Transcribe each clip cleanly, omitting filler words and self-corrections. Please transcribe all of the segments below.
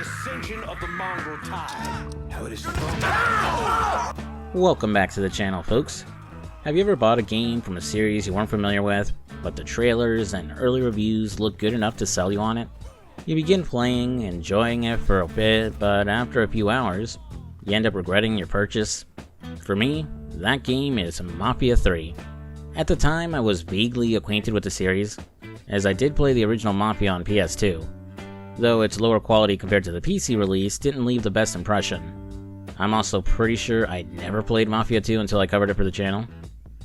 ascension of the Mongol tide. How it is Welcome back to the channel, folks. Have you ever bought a game from a series you weren't familiar with, but the trailers and early reviews look good enough to sell you on it? You begin playing, enjoying it for a bit, but after a few hours, you end up regretting your purchase. For me, that game is Mafia III. At the time, I was vaguely acquainted with the series, as I did play the original Mafia on PS2, though its lower quality compared to the PC release didn't leave the best impression. I'm also pretty sure I'd never played Mafia 2 until I covered it for the channel.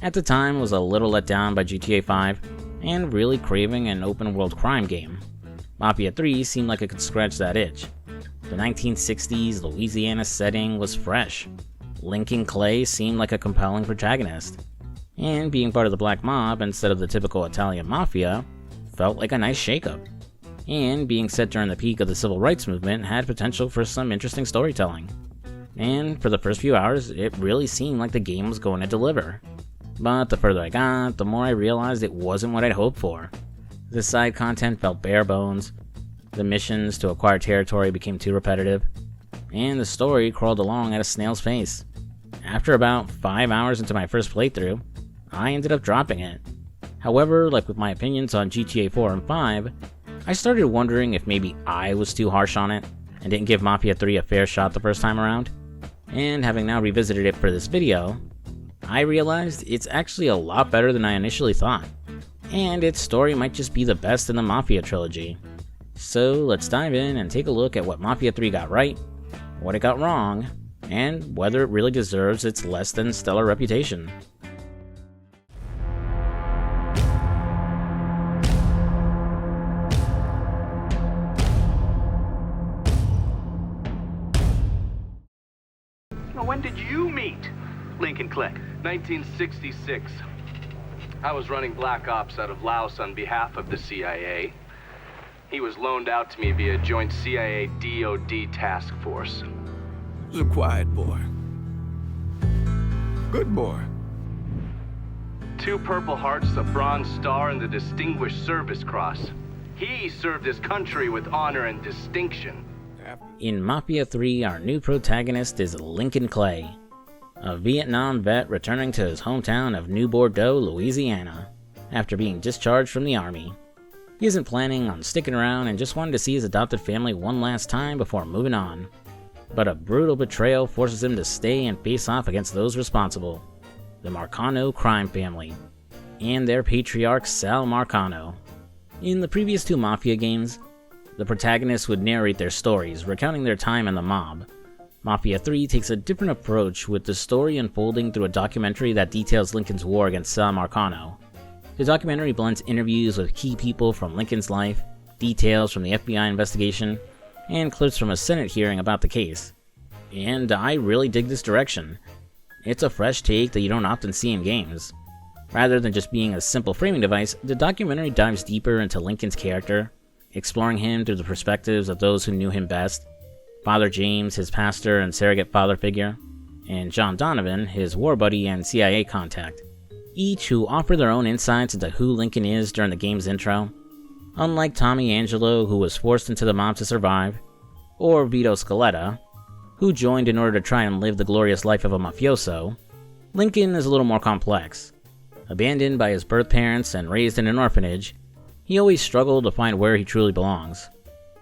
At the time, I was a little let down by GTA 5, and really craving an open-world crime game. Mafia 3 seemed like it could scratch that itch. The 1960s Louisiana setting was fresh. Lincoln Clay seemed like a compelling protagonist. And being part of the Black Mob instead of the typical Italian Mafia felt like a nice shakeup. And being set during the peak of the Civil Rights Movement had potential for some interesting storytelling. And for the first few hours, it really seemed like the game was going to deliver. But the further I got, the more I realized it wasn't what I'd hoped for. The side content felt bare bones, the missions to acquire territory became too repetitive, and the story crawled along at a snail's pace. After about 5 hours into my first playthrough, I ended up dropping it. However, like with my opinions on GTA 4 and 5, I started wondering if maybe I was too harsh on it, and didn't give Mafia 3 a fair shot the first time around. And having now revisited it for this video, I realized it's actually a lot better than I initially thought, and its story might just be the best in the Mafia trilogy. So let's dive in and take a look at what Mafia 3 got right, what it got wrong, and whether it really deserves its less than stellar reputation. When did you meet Lincoln Clay? 1966. I was running Black Ops out of Laos on behalf of the CIA. He was loaned out to me via joint CIA-DOD task force. He was a quiet boy. Good boy. 2 Purple Hearts, a Bronze Star, and the Distinguished Service Cross. He served his country with honor and distinction. In Mafia 3, our new protagonist is Lincoln Clay, a Vietnam vet returning to his hometown of New Bordeaux, Louisiana, after being discharged from the army. He isn't planning on sticking around and just wanted to see his adopted family one last time before moving on. But a brutal betrayal forces him to stay and face off against those responsible, the Marcano crime family, and their patriarch Sal Marcano. In the previous 2 Mafia games, the protagonists would narrate their stories, recounting their time in the mob. Mafia 3 takes a different approach, with the story unfolding through a documentary that details Lincoln's war against Sal Marcano. The documentary blends interviews with key people from Lincoln's life, details from the FBI investigation, and clips from a Senate hearing about the case. And I really dig this direction. It's a fresh take that you don't often see in games. Rather than just being a simple framing device, the documentary dives deeper into Lincoln's character, exploring him through the perspectives of those who knew him best: Father James, his pastor and surrogate father figure, and John Donovan, his war buddy and CIA contact, each who offer their own insights into who Lincoln is during the game's intro. Unlike Tommy Angelo, who was forced into the mob to survive, or Vito Scaletta, who joined in order to try and live the glorious life of a mafioso, Lincoln is a little more complex. Abandoned by his birth parents and raised in an orphanage, he always struggled to find where he truly belongs.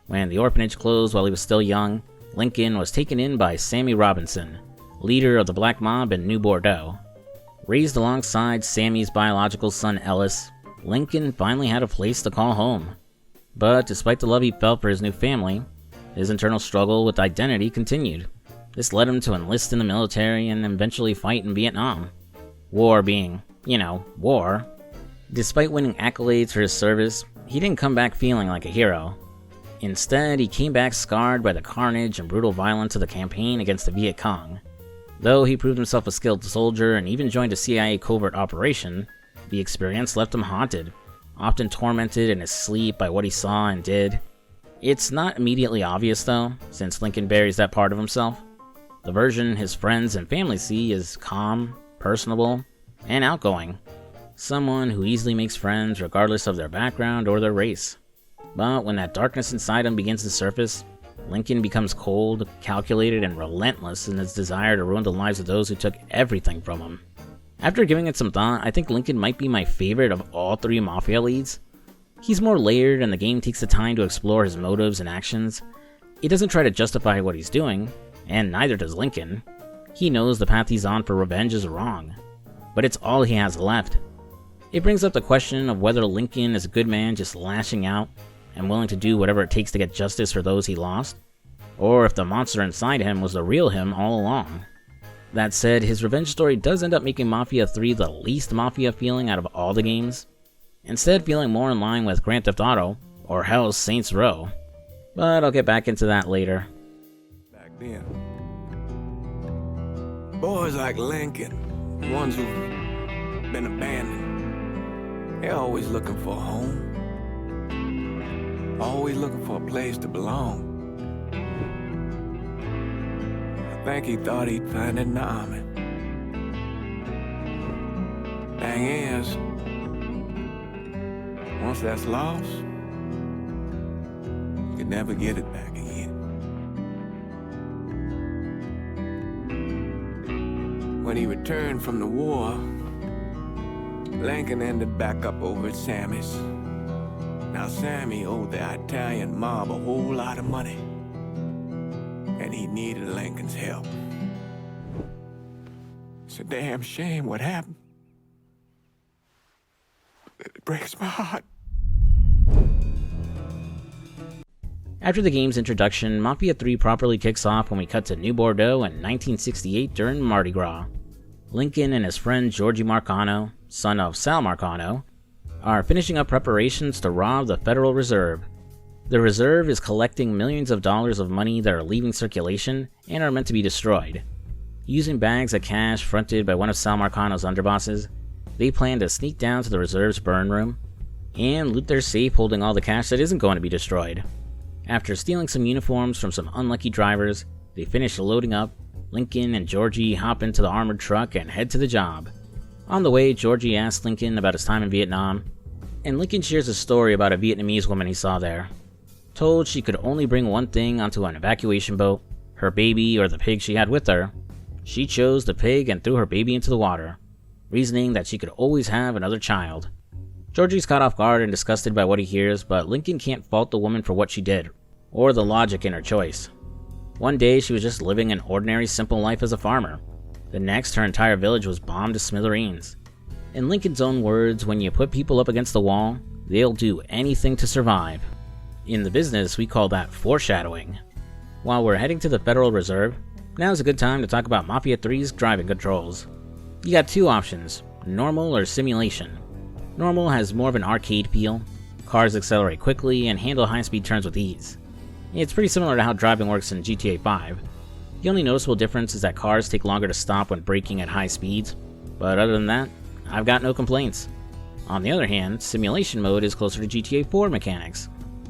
When the orphanage closed while he was still young, Lincoln was taken in by Sammy Robinson, leader of the Black Mob in New Bordeaux. Raised alongside Sammy's biological son Ellis, Lincoln finally had a place to call home. But despite the love he felt for his new family, his internal struggle with identity continued. This led him to enlist in the military and eventually fight in Vietnam. War being, war. Despite winning accolades for his service, he didn't come back feeling like a hero. Instead, he came back scarred by the carnage and brutal violence of the campaign against the Viet Cong. Though he proved himself a skilled soldier and even joined a CIA covert operation, the experience left him haunted, often tormented in his sleep by what he saw and did. It's not immediately obvious though, since Lincoln buries that part of himself. The version his friends and family see is calm, personable, and outgoing. Someone who easily makes friends regardless of their background or their race. But when that darkness inside him begins to surface, Lincoln becomes cold, calculated, and relentless in his desire to ruin the lives of those who took everything from him. After giving it some thought, I think Lincoln might be my favorite of all three Mafia leads. He's more layered, and the game takes the time to explore his motives and actions. It doesn't try to justify what he's doing, and neither does Lincoln. He knows the path he's on for revenge is wrong, but it's all he has left. It brings up the question of whether Lincoln is a good man just lashing out and willing to do whatever it takes to get justice for those he lost, or if the monster inside him was the real him all along. That said, his revenge story does end up making Mafia 3 the least Mafia feeling out of all the games, instead feeling more in line with Grand Theft Auto, or hell's Saints Row. But I'll get back into that later. Back then, boys like Lincoln, the ones who've been abandoned, they're always looking for a home. Always looking for a place to belong. I think he thought he'd find it in the army. Thing is, once that's lost, you can never get it back again. When he returned from the war, Lincoln ended back up over at Sammy's. Now Sammy owed the Italian mob a whole lot of money, and he needed Lincoln's help. It's a damn shame what happened. It breaks my heart. After the game's introduction, Mafia 3 properly kicks off when we cut to New Bordeaux in 1968 during Mardi Gras. Lincoln and his friend Georgie Marcano, son of Sal Marcano, are finishing up preparations to rob the Federal Reserve. The Reserve is collecting millions of dollars of money that are leaving circulation and are meant to be destroyed. Using bags of cash fronted by one of Sal Marcano's underbosses, they plan to sneak down to the Reserve's burn room and loot their safe holding all the cash that isn't going to be destroyed. After stealing some uniforms from some unlucky drivers, they finish loading up. Lincoln and Georgie hop into the armored truck and head to the job. On the way, Georgie asks Lincoln about his time in Vietnam, and Lincoln shares a story about a Vietnamese woman he saw there. Told she could only bring one thing onto an evacuation boat, her baby or the pig she had with her, she chose the pig and threw her baby into the water, reasoning that she could always have another child. Georgie's caught off guard and disgusted by what he hears, but Lincoln can't fault the woman for what she did, or the logic in her choice. One day she was just living an ordinary simple life as a farmer. The next, her entire village was bombed to smithereens. In Lincoln's own words, when you put people up against the wall, they'll do anything to survive. In the business, we call that foreshadowing. While we're heading to the Federal Reserve, now's a good time to talk about Mafia 3's driving controls. You got two options, normal or simulation. Normal has more of an arcade feel. Cars accelerate quickly and handle high-speed turns with ease. It's pretty similar to how driving works in GTA 5. The only noticeable difference is that cars take longer to stop when braking at high speeds, but other than that, I've got no complaints. On the other hand, simulation mode is closer to GTA 4 mechanics,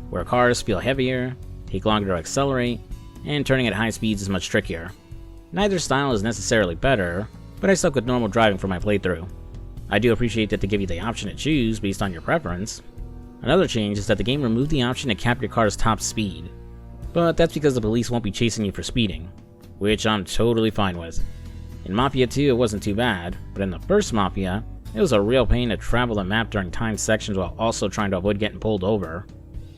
where cars feel heavier, take longer to accelerate, and turning at high speeds is much trickier. Neither style is necessarily better, but I stuck with normal driving for my playthrough. I do appreciate that they give you the option to choose based on your preference. Another change is that the game removed the option to cap your car's top speed, but that's because the police won't be chasing you for speeding, which I'm totally fine with. In Mafia 2 it wasn't too bad, but in the first Mafia, it was a real pain to travel the map during timed sections while also trying to avoid getting pulled over.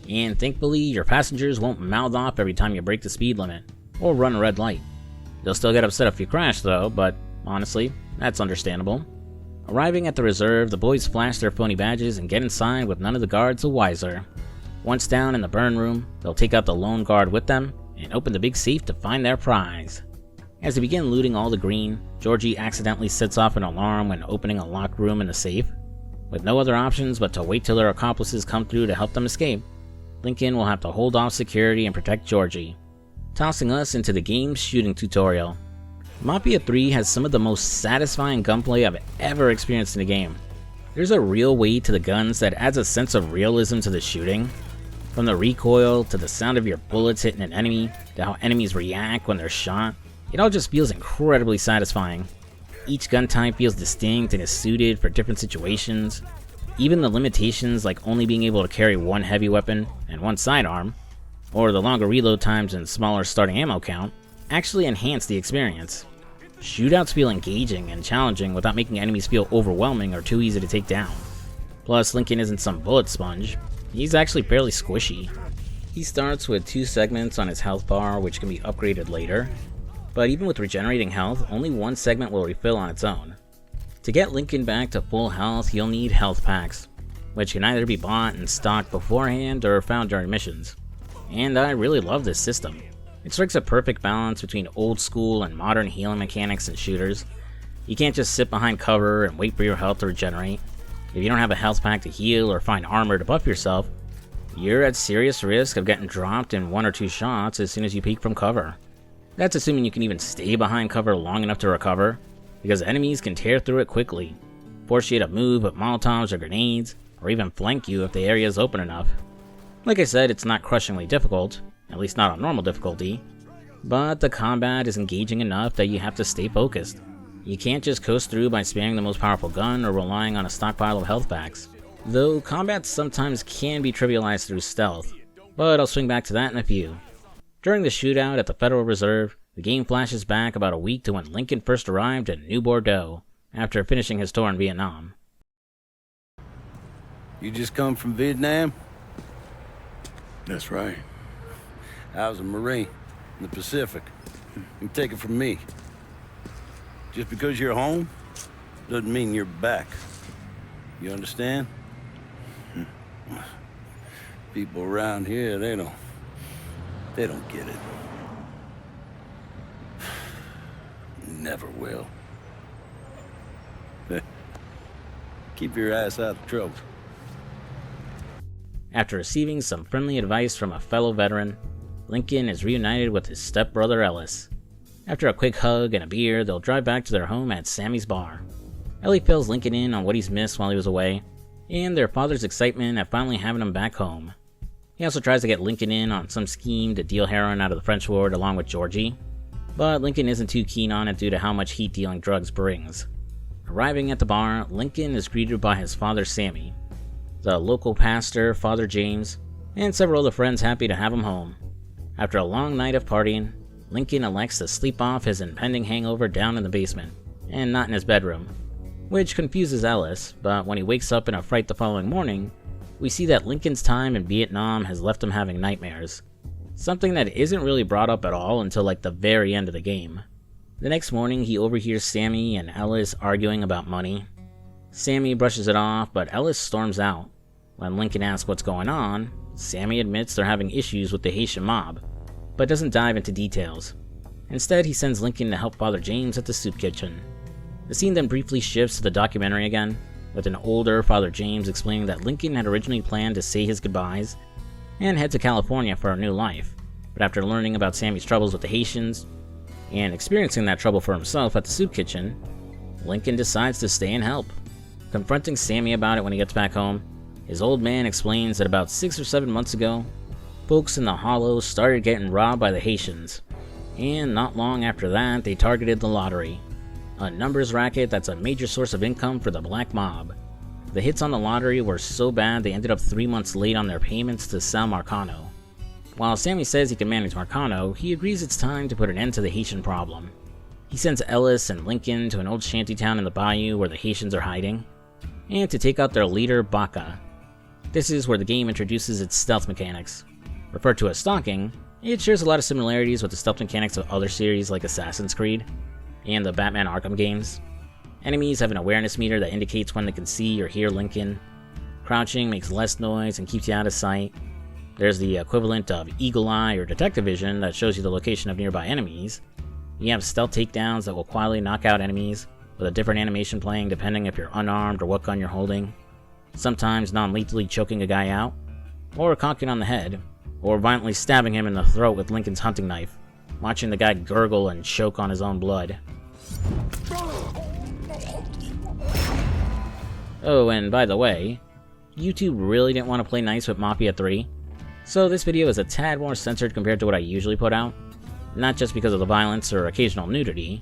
And thankfully, your passengers won't mouth off every time you break the speed limit, or run a red light. They'll still get upset if you crash though, but honestly, that's understandable. Arriving at the reserve, the boys flash their phony badges and get inside with none of the guards the wiser. Once down in the burn room, they'll take out the lone guard with them and open the big safe to find their prize. As they begin looting all the green, Georgie accidentally sets off an alarm when opening a locked room in the safe. With no other options but to wait till their accomplices come through to help them escape, Lincoln will have to hold off security and protect Georgie, tossing us into the game's shooting tutorial. Mafia 3 has some of the most satisfying gunplay I've ever experienced in a game. There's a real weight to the guns that adds a sense of realism to the shooting. From the recoil, to the sound of your bullets hitting an enemy, to how enemies react when they're shot, it all just feels incredibly satisfying. Each gun type feels distinct and is suited for different situations. Even the limitations like only being able to carry one heavy weapon and one sidearm or the longer reload times and smaller starting ammo count, actually enhance the experience. Shootouts feel engaging and challenging without making enemies feel overwhelming or too easy to take down. Plus, Lincoln isn't some bullet sponge, he's actually fairly squishy. He starts with 2 segments on his health bar, which can be upgraded later, but even with regenerating health, only one segment will refill on its own. To get Lincoln back to full health, you'll need health packs, which can either be bought and stocked beforehand or found during missions. And I really love this system. It strikes a perfect balance between old school and modern healing mechanics in shooters. You can't just sit behind cover and wait for your health to regenerate. If you don't have a health pack to heal or find armor to buff yourself, you're at serious risk of getting dropped in 1 or 2 shots as soon as you peek from cover. That's assuming you can even stay behind cover long enough to recover, because enemies can tear through it quickly, force you to move with molotovs or grenades, or even flank you if the area is open enough. Like I said, it's not crushingly difficult, at least not on normal difficulty, but the combat is engaging enough that you have to stay focused. You can't just coast through by spamming the most powerful gun or relying on a stockpile of health packs, though combat sometimes can be trivialized through stealth, but I'll swing back to that in a few. During the shootout at the Federal Reserve, the game flashes back about a week to when Lincoln first arrived in New Bordeaux, after finishing his tour in Vietnam. You just come from Vietnam? That's right. I was a Marine in the Pacific. You take it from me. Just because you're home doesn't mean you're back. You understand? People around here, they don't get it. Never will. Keep your ass out of trouble. After receiving some friendly advice from a fellow veteran, Lincoln is reunited with his stepbrother Ellis. After a quick hug and a beer, they'll drive back to their home at Sammy's bar. Ellie fills Lincoln in on what he's missed while he was away, and their father's excitement at finally having him back home. He also tries to get Lincoln in on some scheme to deal heroin out of the French ward along with Georgie, but Lincoln isn't too keen on it due to how much heat dealing drugs brings. Arriving at the bar, Lincoln is greeted by his father Sammy, the local pastor, Father James, and several other friends happy to have him home. After a long night of partying, Lincoln elects to sleep off his impending hangover down in the basement, and not in his bedroom, which confuses Ellis, but when he wakes up in a fright the following morning, we see that Lincoln's time in Vietnam has left him having nightmares, something that isn't really brought up at all until like the very end of the game. The next morning, he overhears Sammy and Ellis arguing about money. Sammy brushes it off, but Ellis storms out. When Lincoln asks what's going on, Sammy admits they're having issues with the Haitian mob, but doesn't dive into details. Instead, he sends Lincoln to help Father James at the soup kitchen. The scene then briefly shifts to the documentary again, with an older Father James explaining that Lincoln had originally planned to say his goodbyes and head to California for a new life, but after learning about Sammy's troubles with the Haitians, and experiencing that trouble for himself at the soup kitchen, Lincoln decides to stay and help. Confronting Sammy about it when he gets back home, his old man explains that about 6 or 7 months ago, folks in the Hollow started getting robbed by the Haitians, and not long after that, they targeted the lottery, a numbers racket that's a major source of income for the black mob. The hits on the lottery were so bad they ended up 3 months late on their payments to Sal Marcano. While Sammy says he can manage Marcano, he agrees it's time to put an end to the Haitian problem. He sends Ellis and Lincoln to an old shantytown in the bayou where the Haitians are hiding, and to take out their leader, Baca. This is where the game introduces its stealth mechanics. Referred to as stalking, it shares a lot of similarities with the stealth mechanics of other series like Assassin's Creed and the Batman Arkham games. Enemies have an awareness meter that indicates when they can see or hear Lincoln. Crouching makes less noise and keeps you out of sight. There's the equivalent of Eagle Eye or Detective Vision that shows you the location of nearby enemies. You have stealth takedowns that will quietly knock out enemies, with a different animation playing depending if you're unarmed or what gun you're holding. Sometimes non-lethally choking a guy out, or conking on the head, or violently stabbing him in the throat with Lincoln's hunting knife, watching the guy gurgle and choke on his own blood. Oh, and by the way, YouTube really didn't want to play nice with Mafia 3, so this video is a tad more censored compared to what I usually put out, not just because of the violence or occasional nudity,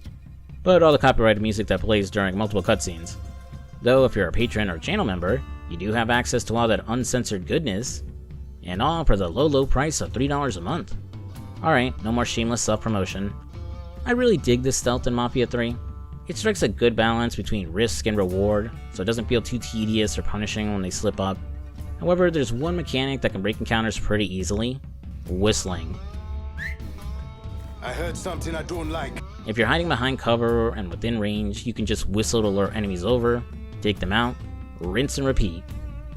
but all the copyrighted music that plays during multiple cutscenes. Though if you're a patron or channel member, you do have access to all that uncensored goodness, and all for the low price of $3 a month. Alright, no more shameless self-promotion. I really dig this stealth in Mafia 3. It strikes a good balance between risk and reward, so it doesn't feel too tedious or punishing when they slip up. However, there's one mechanic that can break encounters pretty easily: whistling. I heard something I don't like. If you're hiding behind cover and within range, you can just whistle to lure enemies over, take them out, rinse and repeat.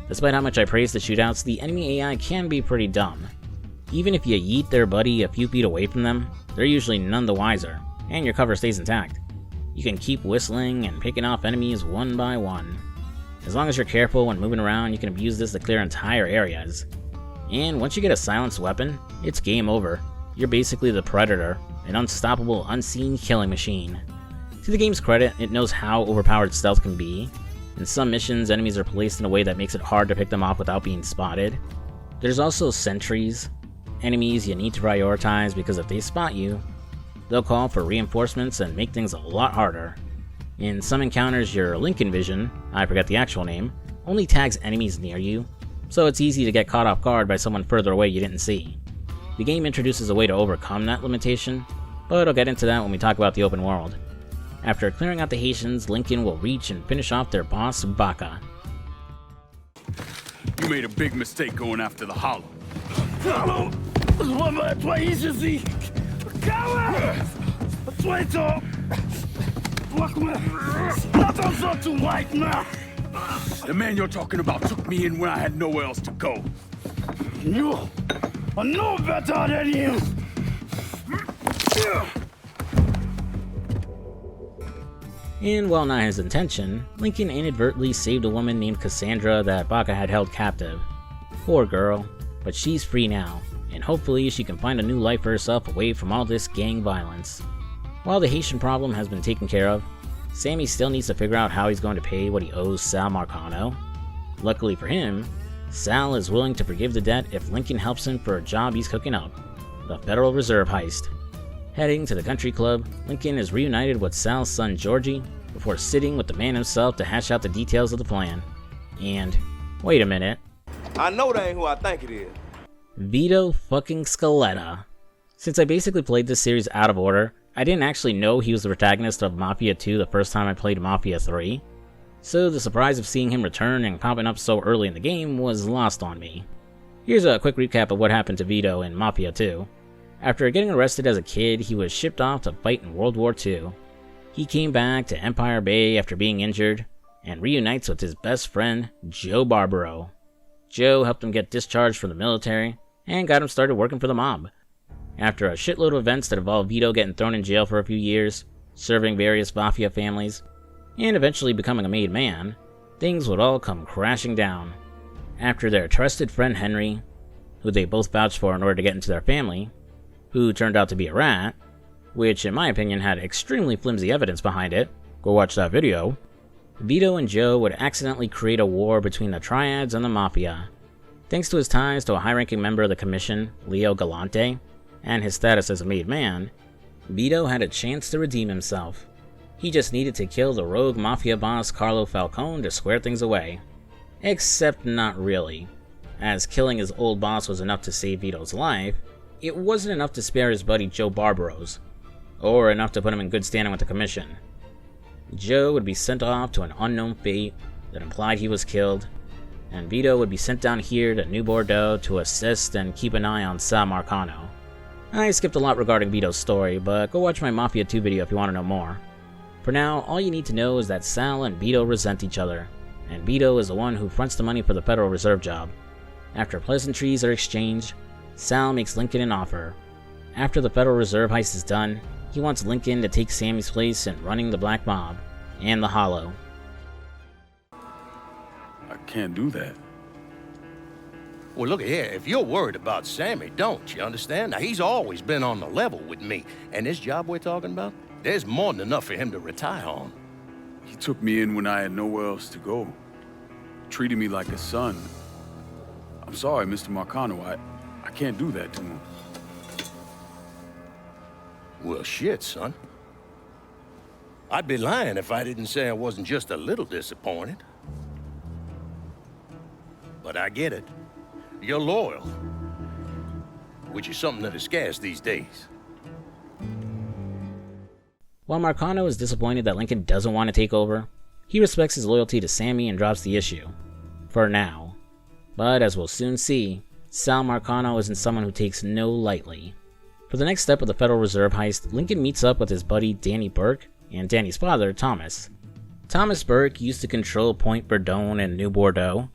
Despite how much I praise the shootouts, the enemy AI can be pretty dumb. Even if you yeet their buddy a few feet away from them, they're usually none the wiser, and your cover stays intact. You can keep whistling and picking off enemies one by one. As long as you're careful when moving around, you can abuse this to clear entire areas. And once you get a silenced weapon, it's game over. You're basically the Predator, an unstoppable, unseen killing machine. To the game's credit, it knows how overpowered stealth can be. In some missions, enemies are placed in a way that makes it hard to pick them off without being spotted. There's also sentries, enemies you need to prioritize because if they spot you, they'll call for reinforcements and make things a lot harder. In some encounters, your Lincoln vision, I forget the actual name, only tags enemies near you, so it's easy to get caught off guard by someone further away you didn't see. The game introduces a way to overcome that limitation, but I'll get into that when we talk about the open world. After clearing out the Haitians, Lincoln will reach and finish off their boss, Baka. You made a big mistake going after the Hollow. Hollow! Ici! Coward! Traitor! Attention to white man! The man you're talking about took me in when I had nowhere else to go. You are no better than him! And while not his intention, Lincoln inadvertently saved a woman named Cassandra that Baka had held captive. Poor girl, but she's free now, and hopefully she can find a new life for herself away from all this gang violence. While the Haitian problem has been taken care of, Sammy still needs to figure out how he's going to pay what he owes Sal Marcano. Luckily for him, Sal is willing to forgive the debt if Lincoln helps him for a job he's cooking up, the Federal Reserve heist. Heading to the country club, Lincoln is reunited with Sal's son Georgie before sitting with the man himself to hash out the details of the plan. And, wait a minute. I know that ain't who I think it is. Vito fucking Scaletta. Since I basically played this series out of order, I didn't actually know he was the protagonist of Mafia II the first time I played Mafia III. So the surprise of seeing him return and popping up so early in the game was lost on me. Here's a quick recap of what happened to Vito in Mafia II. After getting arrested as a kid, he was shipped off to fight in World War II. He came back to Empire Bay after being injured, and reunites with his best friend, Joe Barbaro. Joe helped him get discharged from the military, and got him started working for the mob. After a shitload of events that involved Vito getting thrown in jail for a few years, serving various mafia families, and eventually becoming a made man, things would all come crashing down. After their trusted friend Henry, who they both vouched for in order to get into their family, who turned out to be a rat, which in my opinion had extremely flimsy evidence behind it, go watch that video, Vito and Joe would accidentally create a war between the Triads and the Mafia. Thanks to his ties to a high-ranking member of the Commission, Leo Galante, and his status as a made man, Vito had a chance to redeem himself. He just needed to kill the rogue Mafia boss Carlo Falcone to square things away. Except not really. As killing his old boss was enough to save Vito's life, it wasn't enough to spare his buddy Joe Barbaro's, or enough to put him in good standing with the Commission. Joe would be sent off to an unknown fate that implied he was killed, and Vito would be sent down here to New Bordeaux to assist and keep an eye on Sal Marcano. I skipped a lot regarding Vito's story, but go watch my Mafia II video if you want to know more. For now, all you need to know is that Sal and Vito resent each other, and Vito is the one who fronts the money for the Federal Reserve job. After pleasantries are exchanged, Sal makes Lincoln an offer. After the Federal Reserve heist is done, he wants Lincoln to take Sammy's place in running the Black Mob and the Hollow. I can't do that. Well, look here, if you're worried about Sammy, don't you understand? Now, he's always been on the level with me, and this job we're talking about, there's more than enough for him to retire on. He took me in when I had nowhere else to go. Treated me like a son. I'm sorry, Mr. Marcano. I can't do that to him. Well, shit, son. I'd be lying if I didn't say I wasn't just a little disappointed. But I get it. You're loyal. Which is something that is scarce these days. While Marcano is disappointed that Lincoln doesn't want to take over, he respects his loyalty to Sammy and drops the issue. For now. But as we'll soon see, Sal Marcano isn't someone who takes no lightly. For the next step of the Federal Reserve heist, Lincoln meets up with his buddy Danny Burke and Danny's father, Thomas. Thomas Burke used to control Point Verdun and New Bordeaux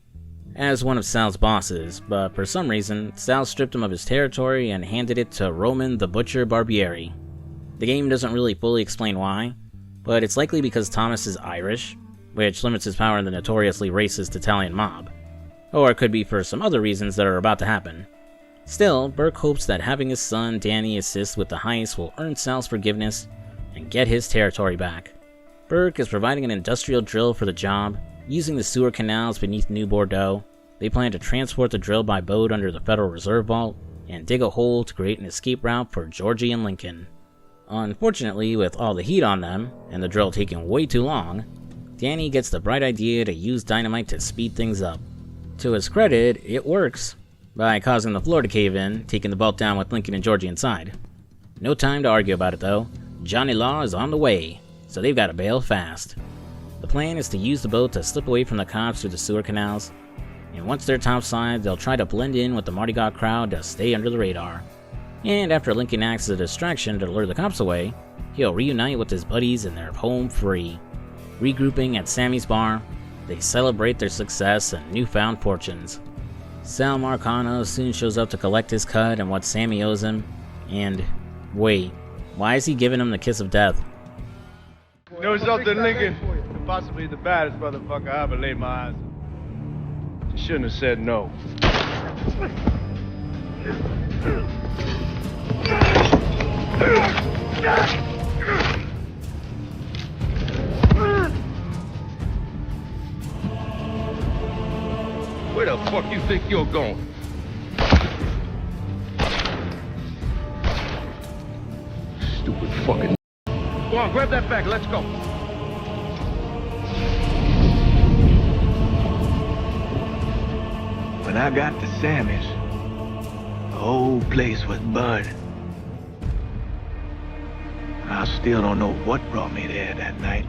as one of Sal's bosses, but for some reason, Sal stripped him of his territory and handed it to Roman the Butcher Barbieri. The game doesn't really fully explain why, but it's likely because Thomas is Irish, which limits his power in the notoriously racist Italian mob. Or it could be for some other reasons that are about to happen. Still, Burke hopes that having his son Danny assist with the heist will earn Sal's forgiveness and get his territory back. Burke is providing an industrial drill for the job. Using the sewer canals beneath New Bordeaux, they plan to transport the drill by boat under the Federal Reserve Vault and dig a hole to create an escape route for Georgie and Lincoln. Unfortunately, with all the heat on them, and the drill taking way too long, Danny gets the bright idea to use dynamite to speed things up. To his credit, it works, by causing the floor to cave in, taking the vault down with Lincoln and Georgie inside. No time to argue about it though. Johnny Law is on the way, so they've got to bail fast. The plan is to use the boat to slip away from the cops through the sewer canals, and once they're topside, they'll try to blend in with the Mardi Gras crowd to stay under the radar. And after Lincoln acts as a distraction to lure the cops away, he'll reunite with his buddies and they're home free. Regrouping at Sammy's bar, they celebrate their success and newfound fortunes. Sal Marcano soon shows up to collect his cut and what Sammy owes him, and wait, why is he giving him the kiss of death? You know something, Lincoln? You're possibly the baddest motherfucker I ever laid my eyes on. You shouldn't have said no. Where the fuck you think you're going? Stupid fucking... Go on, grab that bag, let's go. When I got to Sammy's, the whole place was bud. I still don't know what brought me there that night.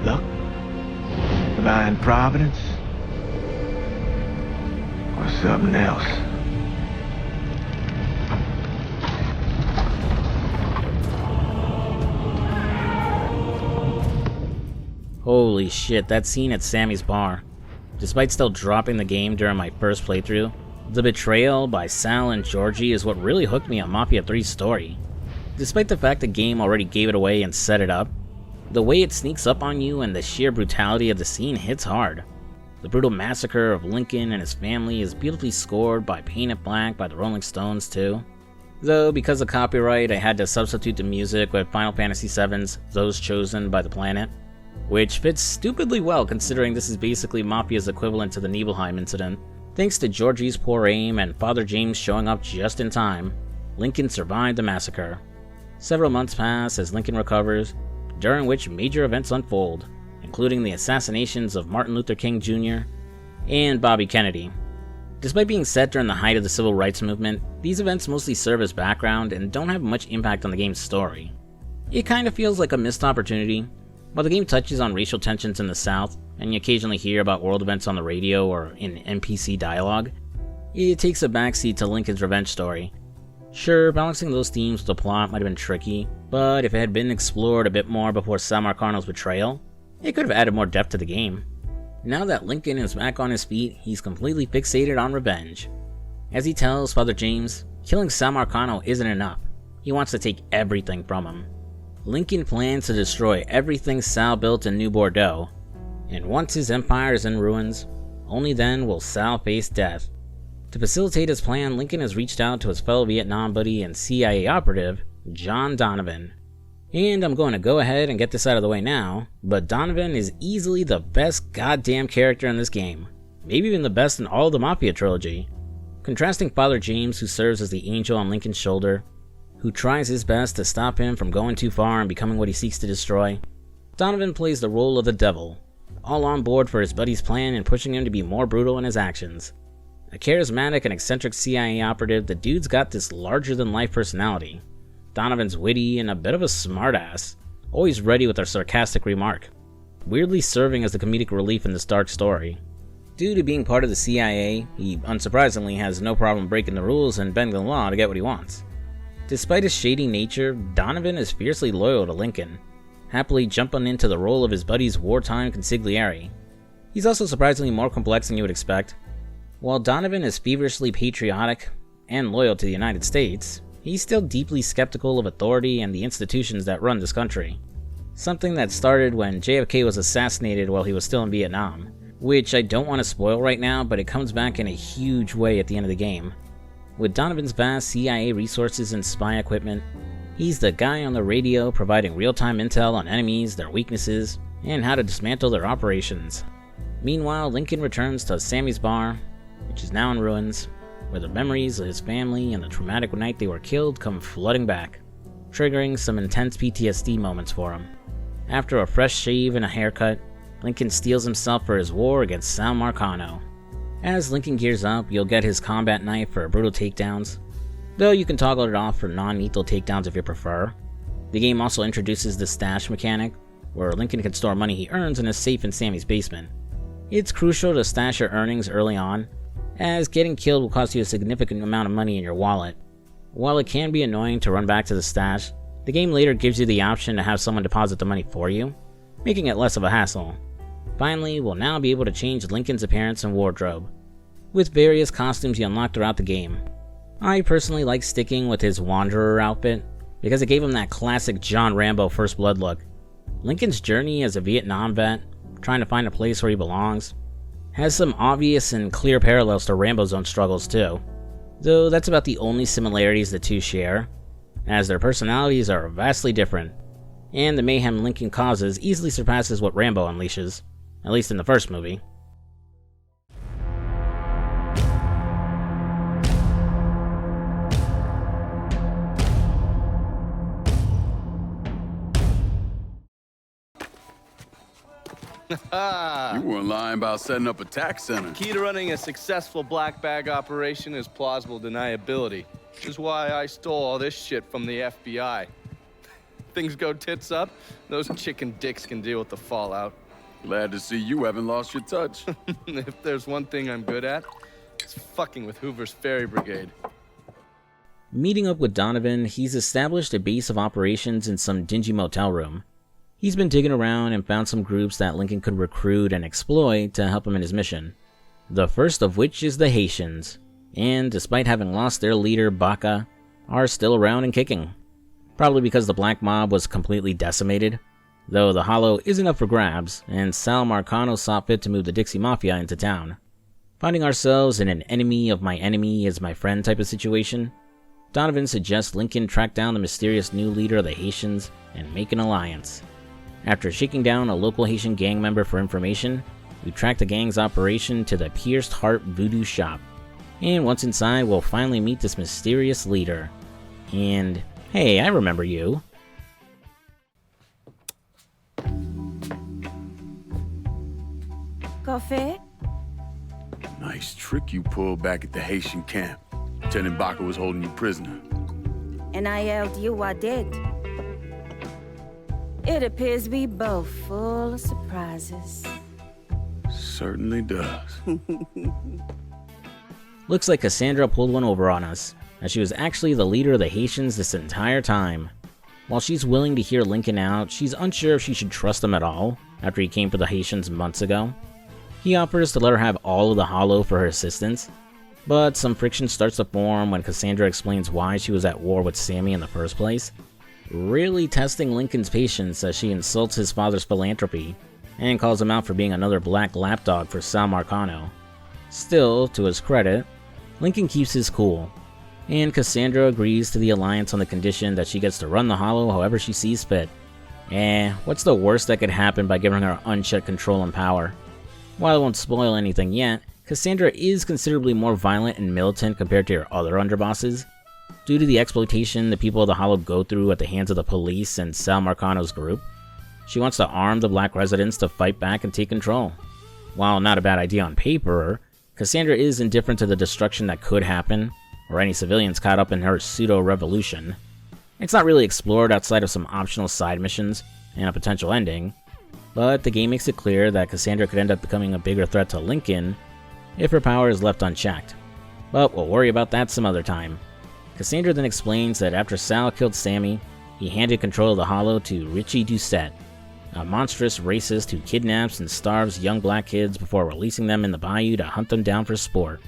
Luck? Divine providence? Or something else? Holy shit, that scene at Sammy's bar. Despite still dropping the game during my first playthrough, the betrayal by Sal and Georgie is what really hooked me on Mafia 3's story. Despite the fact the game already gave it away and set it up, the way it sneaks up on you and the sheer brutality of the scene hits hard. The brutal massacre of Lincoln and his family is beautifully scored by Paint It Black by the Rolling Stones too. Though because of copyright I had to substitute the music with Final Fantasy VII's Those Chosen by the Planet, which fits stupidly well considering this is basically Mafia's equivalent to the Nibelheim incident. Thanks to Georgie's poor aim and Father James showing up just in time, Lincoln survived the massacre. Several months pass as Lincoln recovers, during which major events unfold, including the assassinations of Martin Luther King Jr. and Bobby Kennedy. Despite being set during the height of the civil rights movement, these events mostly serve as background and don't have much impact on the game's story. It kinda feels like a missed opportunity. While the game touches on racial tensions in the South, and you occasionally hear about world events on the radio or in NPC dialogue, it takes a backseat to Lincoln's revenge story. Sure, balancing those themes with the plot might have been tricky, but if it had been explored a bit more before Sal Marcano's betrayal, it could have added more depth to the game. Now that Lincoln is back on his feet, he's completely fixated on revenge. As he tells Father James, killing Sal Marcano isn't enough. He wants to take everything from him. Lincoln plans to destroy everything Sal built in New Bordeaux, and once his empire is in ruins, only then will Sal face death. To facilitate his plan, Lincoln has reached out to his fellow Vietnam buddy and CIA operative, John Donovan. And I'm going to go ahead and get this out of the way now, but Donovan is easily the best goddamn character in this game, maybe even the best in all of the Mafia trilogy. Contrasting Father James, who serves as the angel on Lincoln's shoulder, who tries his best to stop him from going too far and becoming what he seeks to destroy, Donovan plays the role of the devil, all on board for his buddy's plan and pushing him to be more brutal in his actions. A charismatic and eccentric CIA operative, the dude's got this larger-than-life personality. Donovan's witty and a bit of a smartass, always ready with a sarcastic remark, weirdly serving as the comedic relief in this dark story. Due to being part of the CIA, he unsurprisingly has no problem breaking the rules and bending the law to get what he wants. Despite his shady nature, Donovan is fiercely loyal to Lincoln, happily jumping into the role of his buddy's wartime consigliere. He's also surprisingly more complex than you would expect. While Donovan is feverishly patriotic and loyal to the United States, he's still deeply skeptical of authority and the institutions that run this country. Something that started when JFK was assassinated while he was still in Vietnam, which I don't want to spoil right now, but it comes back in a huge way at the end of the game. With Donovan's vast CIA resources and spy equipment, he's the guy on the radio providing real-time intel on enemies, their weaknesses, and how to dismantle their operations. Meanwhile, Lincoln returns to Sammy's bar, which is now in ruins, where the memories of his family and the traumatic night they were killed come flooding back, triggering some intense PTSD moments for him. After a fresh shave and a haircut, Lincoln steels himself for his war against Sal Marcano. As Lincoln gears up, you'll get his combat knife for brutal takedowns, though you can toggle it off for non-lethal takedowns if you prefer. The game also introduces the stash mechanic, where Lincoln can store money he earns in a safe in Sammy's basement. It's crucial to stash your earnings early on, as getting killed will cost you a significant amount of money in your wallet. While it can be annoying to run back to the stash, the game later gives you the option to have someone deposit the money for you, making it less of a hassle. Finally, we'll now be able to change Lincoln's appearance and wardrobe, with various costumes you unlock throughout the game. I personally like sticking with his Wanderer outfit, because it gave him that classic John Rambo First Blood look. Lincoln's journey as a Vietnam vet, trying to find a place where he belongs, has some obvious and clear parallels to Rambo's own struggles too, though that's about the only similarities the two share, as their personalities are vastly different, and the mayhem Lincoln causes easily surpasses what Rambo unleashes, at least in the first movie. You weren't lying about setting up a tax center. Key to running a successful black bag operation is plausible deniability, which is why I stole all this shit from the FBI. Things go tits up, those chicken dicks can deal with the fallout. Glad to see you haven't lost your touch. If there's one thing I'm good at, it's fucking with Hoover's Ferry Brigade. Meeting up with Donovan, he's established a base of operations in some dingy motel room. He's been digging around and found some groups that Lincoln could recruit and exploit to help him in his mission. The first of which is the Haitians, and despite having lost their leader, Baca, are still around and kicking. Probably because the black mob was completely decimated, though the Hollow isn't up for grabs, and Sal Marcano saw fit to move the Dixie Mafia into town. Finding ourselves in an enemy of my enemy is my friend type of situation, Donovan suggests Lincoln track down the mysterious new leader of the Haitians and make an alliance. After shaking down a local Haitian gang member for information, we track the gang's operation to the Pierced Heart Voodoo Shop. And once inside, we'll finally meet this mysterious leader. And, hey, I remember you. Coffee? Nice trick you pulled back at the Haitian camp. Lieutenant Baca was holding you prisoner. And I yelled you I did. It appears we both full of surprises. Certainly does. Looks like Cassandra pulled one over on us, as she was actually the leader of the Haitians this entire time. While she's willing to hear Lincoln out, she's unsure if she should trust him at all, after he came for the Haitians months ago. He offers to let her have all of the Hollow for her assistance, but some friction starts to form when Cassandra explains why she was at war with Sammy in the first place, really testing Lincoln's patience as she insults his father's philanthropy, and calls him out for being another black lapdog for Sal Marcano. Still, to his credit, Lincoln keeps his cool, and Cassandra agrees to the alliance on the condition that she gets to run the Hollow however she sees fit. What's the worst that could happen by giving her unchecked control and power? While I won't spoil anything yet, Cassandra is considerably more violent and militant compared to her other underbosses, due to the exploitation the people of the Hollow go through at the hands of the police and Sal Marcano's group. She wants to arm the black residents to fight back and take control. While not a bad idea on paper, Cassandra is indifferent to the destruction that could happen, or any civilians caught up in her pseudo-revolution. It's not really explored outside of some optional side missions and a potential ending, but the game makes it clear that Cassandra could end up becoming a bigger threat to Lincoln if her power is left unchecked. But we'll worry about that some other time. Cassandra then explains that after Sal killed Sammy, he handed control of the Hollow to Richie Doucette, a monstrous racist who kidnaps and starves young black kids before releasing them in the bayou to hunt them down for sport,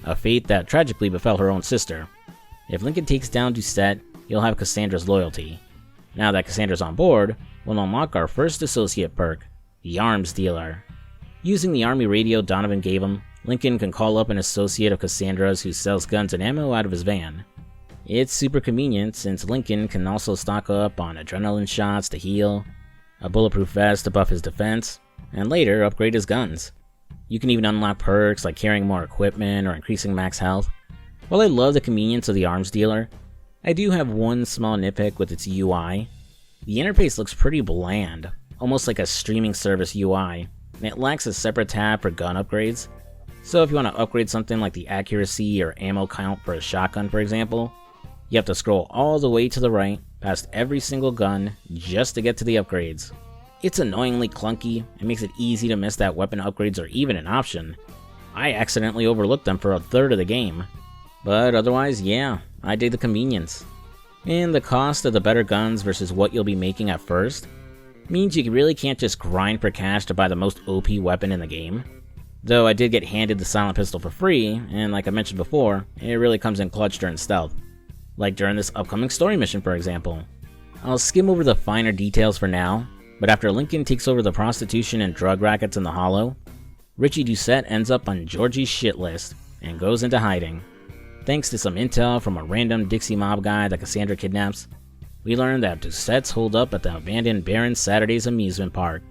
a fate that tragically befell her own sister. If Lincoln takes down Doucette, he'll have Cassandra's loyalty. Now that Cassandra's on board, we'll unlock our first associate perk, the Arms Dealer. Using the army radio Donovan gave him, Lincoln can call up an associate of Cassandra's who sells guns and ammo out of his van. It's super convenient since Lincoln can also stock up on adrenaline shots to heal, a bulletproof vest to buff his defense, and later upgrade his guns. You can even unlock perks like carrying more equipment or increasing max health. While I love the convenience of the Arms Dealer, I do have one small nitpick with its UI. The interface looks pretty bland, almost like a streaming service UI, and it lacks a separate tab for gun upgrades. So if you want to upgrade something like the accuracy or ammo count for a shotgun, for example, you have to scroll all the way to the right, past every single gun, just to get to the upgrades. It's annoyingly clunky, and makes it easy to miss that weapon upgrades are even an option. I accidentally overlooked them for a third of the game. But otherwise, yeah, I dig the convenience. And the cost of the better guns versus what you'll be making at first means you really can't just grind for cash to buy the most OP weapon in the game. Though I did get handed the silent pistol for free, and like I mentioned before, it really comes in clutch during stealth. Like during this upcoming story mission, for example. I'll skim over the finer details for now, but after Lincoln takes over the prostitution and drug rackets in the Hollow, Richie Doucette ends up on Georgie's shit list and goes into hiding. Thanks to some intel from a random Dixie mob guy that Cassandra kidnaps, we learn that Doucette's holed up at the abandoned Baron Saturday's amusement park,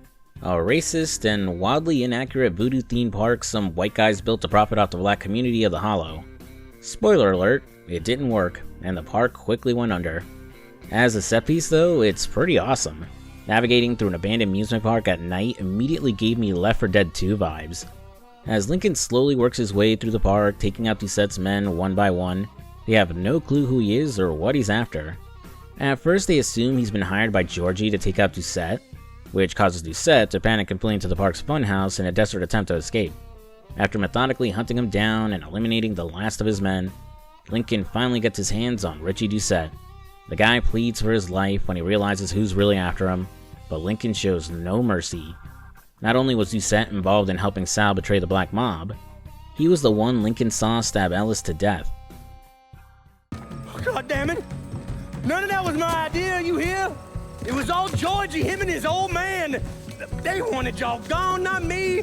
a racist and wildly inaccurate voodoo-themed park some white guys built to profit off the black community of the Hollow. Spoiler alert, it didn't work, and the park quickly went under. As a set piece though, it's pretty awesome. Navigating through an abandoned amusement park at night immediately gave me Left 4 Dead 2 vibes. As Lincoln slowly works his way through the park, taking out Doucette's men one by one, they have no clue who he is or what he's after. At first they assume he's been hired by Georgie to take out Doucette, which causes Doucette to panic and flee into the park's funhouse in a desperate attempt to escape. After methodically hunting him down and eliminating the last of his men, Lincoln finally gets his hands on Richie Doucette. The guy pleads for his life when he realizes who's really after him, but Lincoln shows no mercy. Not only was Doucette involved in helping Sal betray the Black Mob, he was the one Lincoln saw stab Ellis to death. God damn it! None of that was my idea, you hear? It was all Georgie, him and his old man. They wanted y'all gone, not me.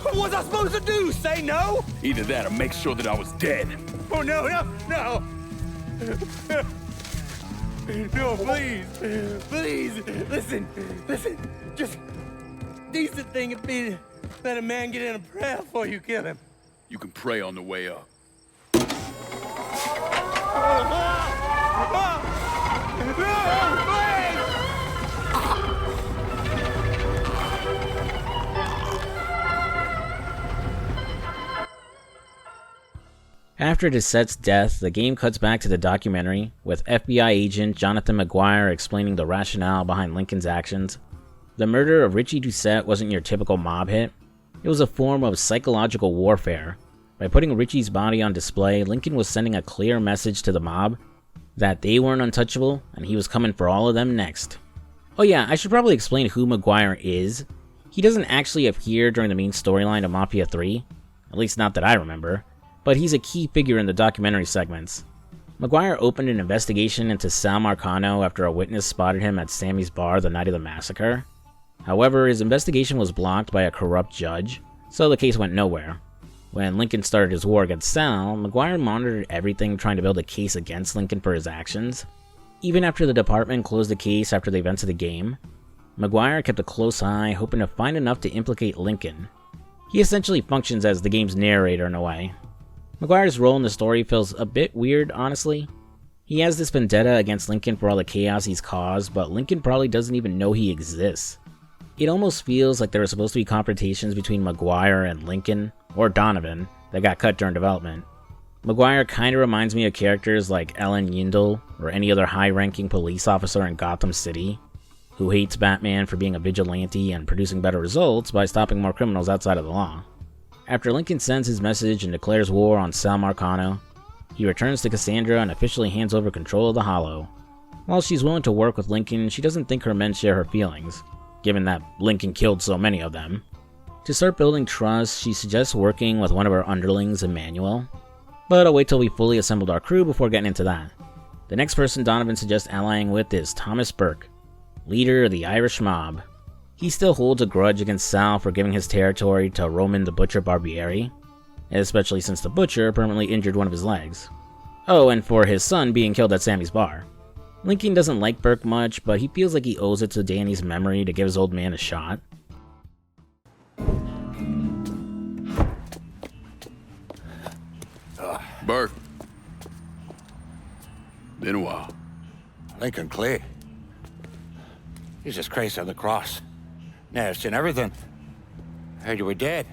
What was I supposed to do? Say no? Either that or make sure that I was dead. Oh, no. No, please. Listen. Just decent thing would be to let a man get in a prayer before you kill him. You can pray on the way up. After Doucette's death, the game cuts back to the documentary, with FBI agent Jonathan McGuire explaining the rationale behind Lincoln's actions. The murder of Richie Doucette wasn't your typical mob hit. It was a form of psychological warfare. By putting Richie's body on display, Lincoln was sending a clear message to the mob that they weren't untouchable, and he was coming for all of them next. Oh yeah, I should probably explain who McGuire is. He doesn't actually appear during the main storyline of Mafia III, at least not that I remember, but he's a key figure in the documentary segments. McGuire opened an investigation into Sal Marcano after a witness spotted him at Sammy's bar the night of the massacre. However, his investigation was blocked by a corrupt judge, so the case went nowhere. When Lincoln started his war against Sal, McGuire monitored everything trying to build a case against Lincoln for his actions. Even after the department closed the case after the events of the game, McGuire kept a close eye, hoping to find enough to implicate Lincoln. He essentially functions as the game's narrator in a way. McGuire's role in the story feels a bit weird, honestly. He has this vendetta against Lincoln for all the chaos he's caused, but Lincoln probably doesn't even know he exists. It almost feels like there were supposed to be confrontations between McGuire and Lincoln, or Donovan, that got cut during development. McGuire kinda reminds me of characters like Ellen Yindel, or any other high-ranking police officer in Gotham City, who hates Batman for being a vigilante and producing better results by stopping more criminals outside of the law. After Lincoln sends his message and declares war on Sal Marcano, he returns to Cassandra and officially hands over control of the Hollow. While she's willing to work with Lincoln, she doesn't think her men share her feelings, given that Lincoln killed so many of them. To start building trust, she suggests working with one of her underlings, Emmanuel, but I'll wait till we fully assembled our crew before getting into that. The next person Donovan suggests allying with is Thomas Burke, leader of the Irish mob. He still holds a grudge against Sal for giving his territory to Roman the Butcher Barbieri, especially since the Butcher permanently injured one of his legs. Oh, and for his son being killed at Sammy's bar. Lincoln doesn't like Burke much, but he feels like he owes it to Danny's memory to give his old man a shot. Burke. Been a while. Lincoln Clay. Jesus Christ on the cross. Now I've seen everything. Heard you were dead.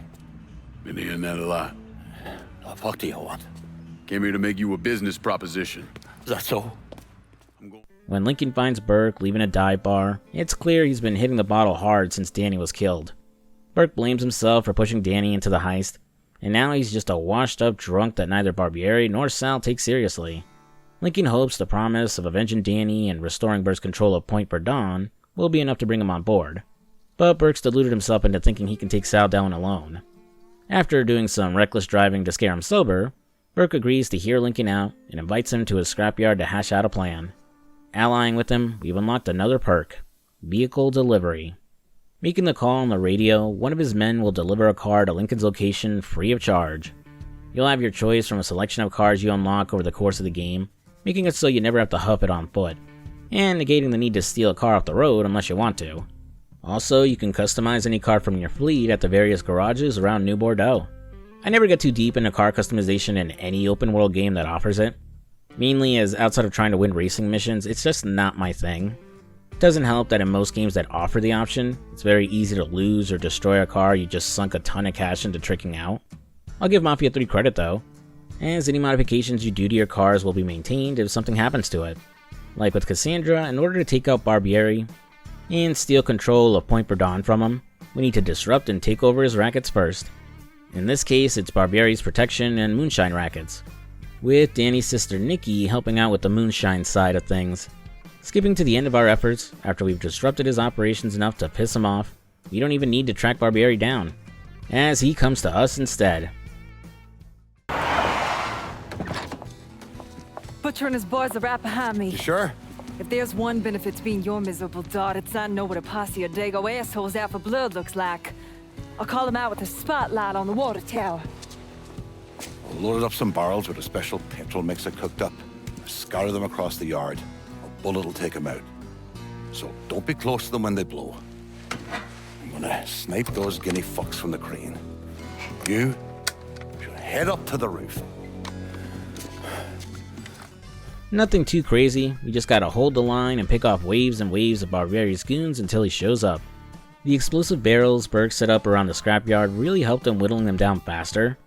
Been hearing that a lot. The fuck do you want? Came here to make you a business proposition. Is that so? When Lincoln finds Burke leaving a dive bar, it's clear he's been hitting the bottle hard since Danny was killed. Burke blames himself for pushing Danny into the heist, and now he's just a washed-up drunk that neither Barbieri nor Sal take seriously. Lincoln hopes the promise of avenging Danny and restoring Burke's control of Point Verdun will be enough to bring him on board, but Burke's deluded himself into thinking he can take Sal down alone. After doing some reckless driving to scare him sober, Burke agrees to hear Lincoln out and invites him to his scrapyard to hash out a plan. Allying with him, we've unlocked another perk, vehicle delivery. Making the call on the radio, one of his men will deliver a car to Lincoln's location free of charge. You'll have your choice from a selection of cars you unlock over the course of the game, making it so you never have to huff it on foot, and negating the need to steal a car off the road unless you want to. Also, you can customize any car from your fleet at the various garages around New Bordeaux. I never get too deep into car customization in any open world game that offers it. Mainly as outside of trying to win racing missions, it's just not my thing. It doesn't help that in most games that offer the option, it's very easy to lose or destroy a car you just sunk a ton of cash into tricking out. I'll give Mafia 3 credit though, as any modifications you do to your cars will be maintained if something happens to it. Like with Cassandra, in order to take out Barbieri and steal control of Point Verdun from him, we need to disrupt and take over his rackets first. In this case, it's Barbieri's protection and moonshine rackets, with Danny's sister Nikki helping out with the moonshine side of things. Skipping to the end of our efforts, after we've disrupted his operations enough to piss him off, we don't even need to track Barbieri down, as he comes to us instead. Butcher and his boys are right behind me. You sure? If there's one benefit to being your miserable dot, it's I know what a posse of Dago assholes out for blood looks like. I'll call them out with a spotlight on the water tower. We'll load up some barrels with a special petrol mixer cooked up. Scatter them across the yard. A bullet will take them out. So don't be close to them when they blow. I'm gonna snipe those guinea fucks from the crane. You should head up to the roof. Nothing too crazy, we just gotta hold the line and pick off waves and waves of Barbieri's goons until he shows up. The explosive barrels Burke set up around the scrapyard really helped him whittling them down faster,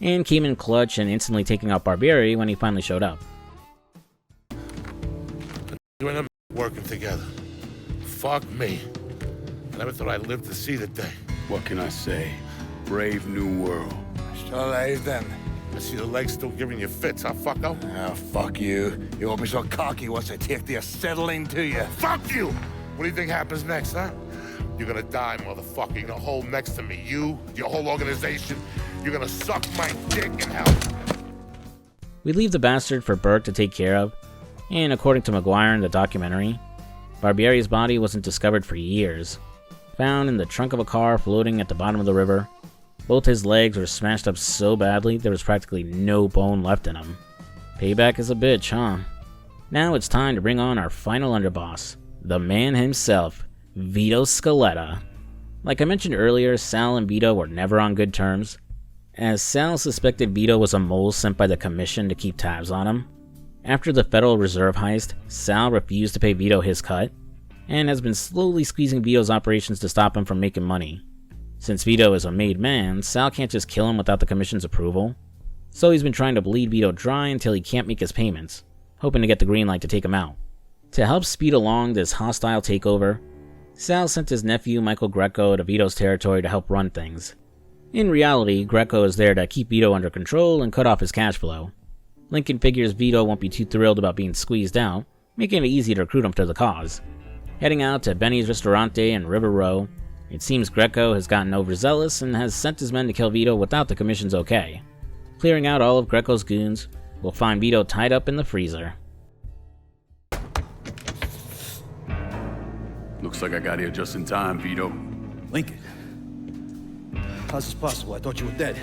and came in clutch and instantly taking out Barbieri when he finally showed up. You and him working together. Fuck me. I never thought I'd live to see the day. What can I say? Brave new world. Still alive then. I see the legs still giving you fits, huh, fucko? Ah, fuck you. You won't be so cocky once I take the acetylene to you. Fuck you! What do you think happens next, huh? You're gonna die, motherfucker. You're gonna hold next to me. You, your whole organization, you're gonna suck my dick in hell. We leave the bastard for Burke to take care of, and according to McGuire in the documentary, Barbieri's body wasn't discovered for years. Found in the trunk of a car floating at the bottom of the river. Both his legs were smashed up so badly there was practically no bone left in him. Payback is a bitch, huh? Now it's time to bring on our final underboss, the man himself, Vito Scaletta. Like I mentioned earlier, Sal and Vito were never on good terms, as Sal suspected Vito was a mole sent by the Commission to keep tabs on him. After the Federal Reserve heist, Sal refused to pay Vito his cut, and has been slowly squeezing Vito's operations to stop him from making money. Since Vito is a made man, Sal can't just kill him without the commission's approval, so he's been trying to bleed Vito dry until he can't make his payments, hoping to get the green light to take him out. To help speed along this hostile takeover, Sal sent his nephew Michael Greco to Vito's territory to help run things. In reality, Greco is there to keep Vito under control and cut off his cash flow. Lincoln figures Vito won't be too thrilled about being squeezed out, making it easy to recruit him to the cause. Heading out to Benny's Ristorante in River Row, it seems Greco has gotten overzealous and has sent his men to kill Vito without the commission's okay. Clearing out all of Greco's goons, we'll find Vito tied up in the freezer. Looks like I got here just in time, Vito. Lincoln. How's this possible? I thought you were dead.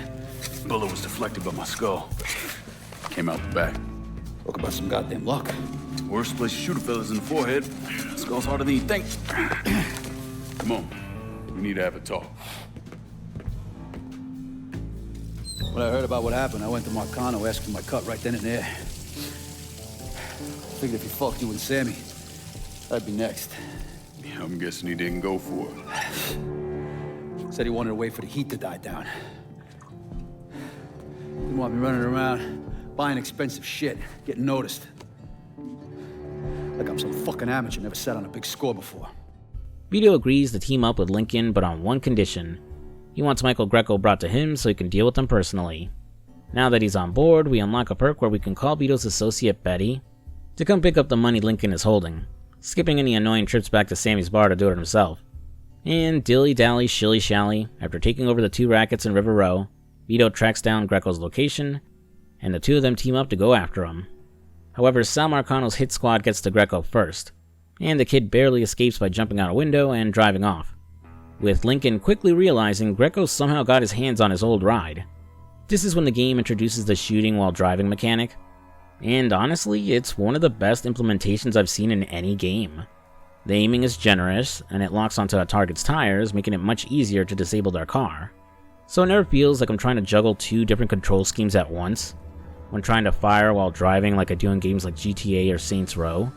Bullet was deflected by my skull. Came out the back. Talk about some goddamn luck. Worst place to shoot a fella's in the forehead. Skull's harder than you think. Come on. We need to have a talk. When I heard about what happened, I went to Marcano, asked for my cut right then and there. Figured if he fucked you and Sammy, I'd be next. Yeah, I'm guessing he didn't go for it. Said he wanted to wait for the heat to die down. Didn't want me running around, buying expensive shit, getting noticed. Like I'm some fucking amateur, never sat on a big score before. Vito agrees to team up with Lincoln, but on one condition. He wants Michael Greco brought to him so he can deal with them personally. Now that he's on board, we unlock a perk where we can call Vito's associate Betty to come pick up the money Lincoln is holding, skipping any annoying trips back to Sammy's bar to do it himself. And dilly-dally, shilly-shally, after taking over the two rackets in River Row, Vito tracks down Greco's location, and the two of them team up to go after him. However, Sal Marcano's hit squad gets to Greco first, and the kid barely escapes by jumping out a window and driving off, with Lincoln quickly realizing Greco somehow got his hands on his old ride. This is when the game introduces the shooting while driving mechanic, and honestly, it's one of the best implementations I've seen in any game. The aiming is generous, and it locks onto a target's tires, making it much easier to disable their car. So it never feels like I'm trying to juggle two different control schemes at once, when trying to fire while driving like I do in games like GTA or Saints Row.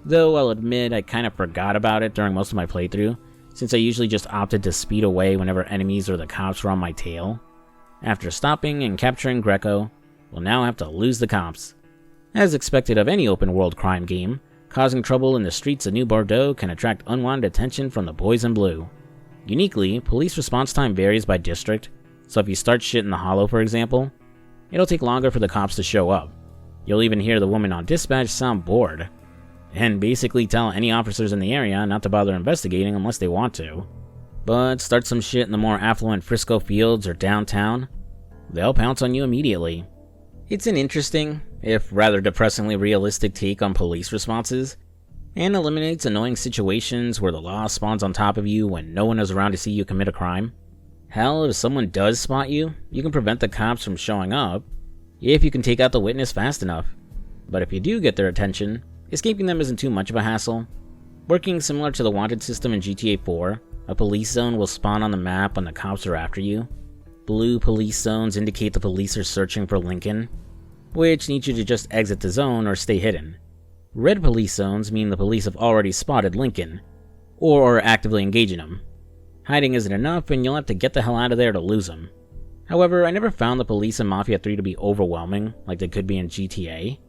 Though I'll admit I kind of forgot about it during most of my playthrough, since I usually just opted to speed away whenever enemies or the cops were on my tail. After stopping and capturing Greco, we'll now have to lose the cops. As expected of any open world crime game, causing trouble in the streets of New Bordeaux can attract unwanted attention from the boys in blue. Uniquely, police response time varies by district, so if you start shit in the Hollow for example, it'll take longer for the cops to show up. You'll even hear the woman on dispatch sound bored, and basically tell any officers in the area not to bother investigating unless they want to. But start some shit in the more affluent Frisco Fields or downtown, they'll pounce on you immediately. It's an interesting, if rather depressingly realistic take on police responses, and eliminates annoying situations where the law spawns on top of you when no one is around to see you commit a crime. Hell, if someone does spot you, you can prevent the cops from showing up, if you can take out the witness fast enough. But if you do get their attention, escaping them isn't too much of a hassle. Working similar to the wanted system in GTA 4, a police zone will spawn on the map when the cops are after you. Blue police zones indicate the police are searching for Lincoln, which needs you to just exit the zone or stay hidden. Red police zones mean the police have already spotted Lincoln, or are actively engaging him. Hiding isn't enough, and you'll have to get the hell out of there to lose him. However, I never found the police in Mafia 3 to be overwhelming like they could be in GTA,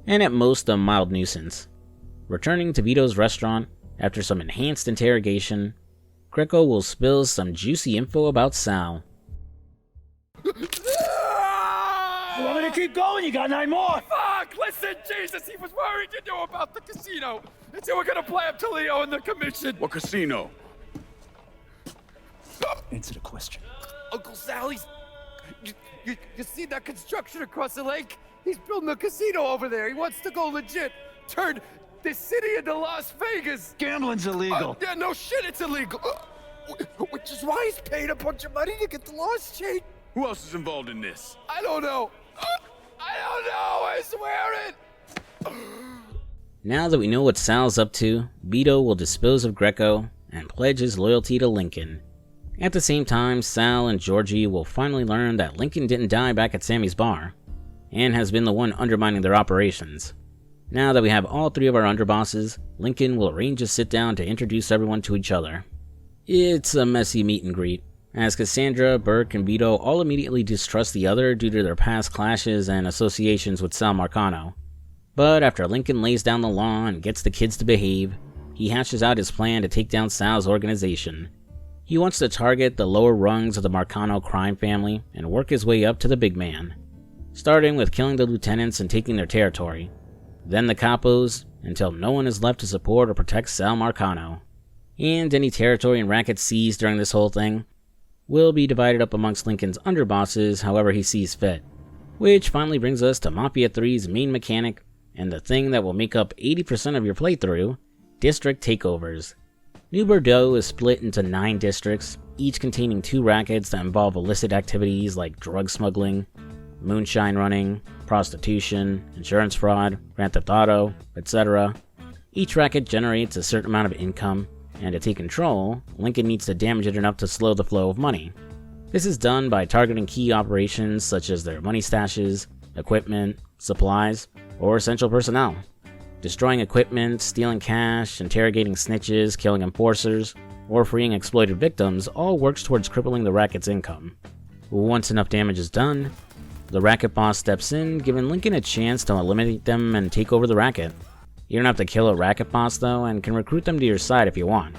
and at most a mild nuisance. Returning to Vito's restaurant, after some enhanced interrogation, Greco will spill some juicy info about Sal. You want me to keep going? You got 9 more. Fuck! Listen, Jesus, he was worried you knew about the casino. And so we're gonna play up to Leo and the commission. What casino? Answer the question. Uncle Sally's. You see that construction across the lake? He's building a casino over there. He wants to go legit. Turn this city into Las Vegas. Gambling's illegal. Yeah, no shit, it's illegal. Which is why he's paid a bunch of money to get the laws changed. Who else is involved in this? I don't know. I swear it! Now that we know what Sal's up to, Vito will dispose of Greco and pledge his loyalty to Lincoln. At the same time, Sal and Georgie will finally learn that Lincoln didn't die back at Sammy's bar, and has been the one undermining their operations. Now that we have all three of our underbosses, Lincoln will arrange a sit-down to introduce everyone to each other. It's a messy meet and greet, as Cassandra, Burke, and Vito all immediately distrust the other due to their past clashes and associations with Sal Marcano. But after Lincoln lays down the law and gets the kids to behave, he hashes out his plan to take down Sal's organization. He wants to target the lower rungs of the Marcano crime family and work his way up to the big man, starting with killing the lieutenants and taking their territory, then the capos, until no one is left to support or protect Sal Marcano. And any territory and racket seized during this whole thing will be divided up amongst Lincoln's underbosses however he sees fit. Which finally brings us to Mafia III's main mechanic, and the thing that will make up 80% of your playthrough, district takeovers. New Bordeaux is split into 9 districts, each containing 2 rackets that involve illicit activities like drug smuggling, moonshine running, prostitution, insurance fraud, grand theft auto, etc. Each racket generates a certain amount of income, and to take control, Lincoln needs to damage it enough to slow the flow of money. This is done by targeting key operations such as their money stashes, equipment, supplies, or essential personnel. Destroying equipment, stealing cash, interrogating snitches, killing enforcers, or freeing exploited victims all works towards crippling the racket's income. Once enough damage is done, the racket boss steps in, giving Lincoln a chance to eliminate them and take over the racket. You don't have to kill a racket boss though, and can recruit them to your side if you want.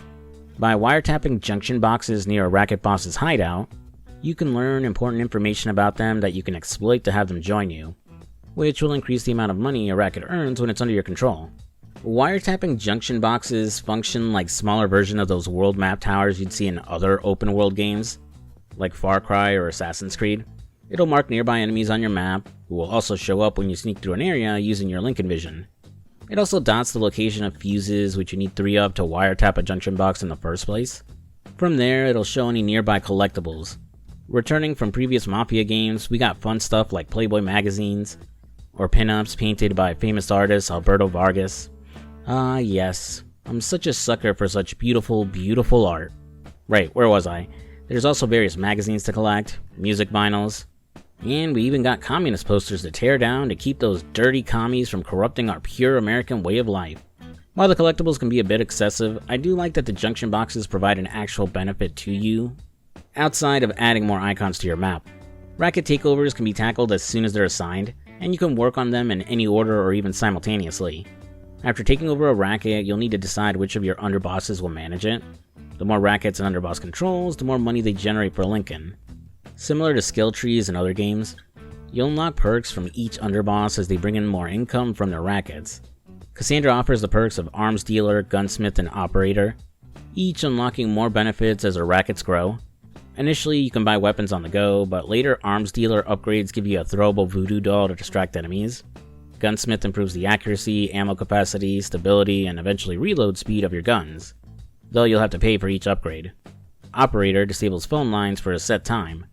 By wiretapping junction boxes near a racket boss's hideout, you can learn important information about them that you can exploit to have them join you, which will increase the amount of money a racket earns when it's under your control. Wiretapping junction boxes function like smaller version of those world map towers you'd see in other open world games, like Far Cry or Assassin's Creed. It'll mark nearby enemies on your map, who will also show up when you sneak through an area using your Lincoln vision. It also dots the location of fuses, which you need 3 of to wiretap a junction box in the first place. From there, it'll show any nearby collectibles. Returning from previous Mafia games, we got fun stuff like Playboy magazines, or pinups painted by famous artist Alberto Vargas. Ah yes, I'm such a sucker for such beautiful, beautiful art. Right, where was I? There's also various magazines to collect, music vinyls, and we even got communist posters to tear down to keep those dirty commies from corrupting our pure American way of life. While the collectibles can be a bit excessive, I do like that the junction boxes provide an actual benefit to you, outside of adding more icons to your map. Racket takeovers can be tackled as soon as they're assigned, and you can work on them in any order or even simultaneously. After taking over a racket, you'll need to decide which of your underbosses will manage it. The more rackets an underboss controls, the more money they generate per Lincoln. Similar to skill trees in other games, you'll unlock perks from each underboss as they bring in more income from their rackets. Cassandra offers the perks of Arms Dealer, Gunsmith, and Operator, each unlocking more benefits as her rackets grow. Initially, you can buy weapons on the go, but later Arms Dealer upgrades give you a throwable voodoo doll to distract enemies. Gunsmith improves the accuracy, ammo capacity, stability, and eventually reload speed of your guns, though you'll have to pay for each upgrade. Operator disables phone lines for a set time,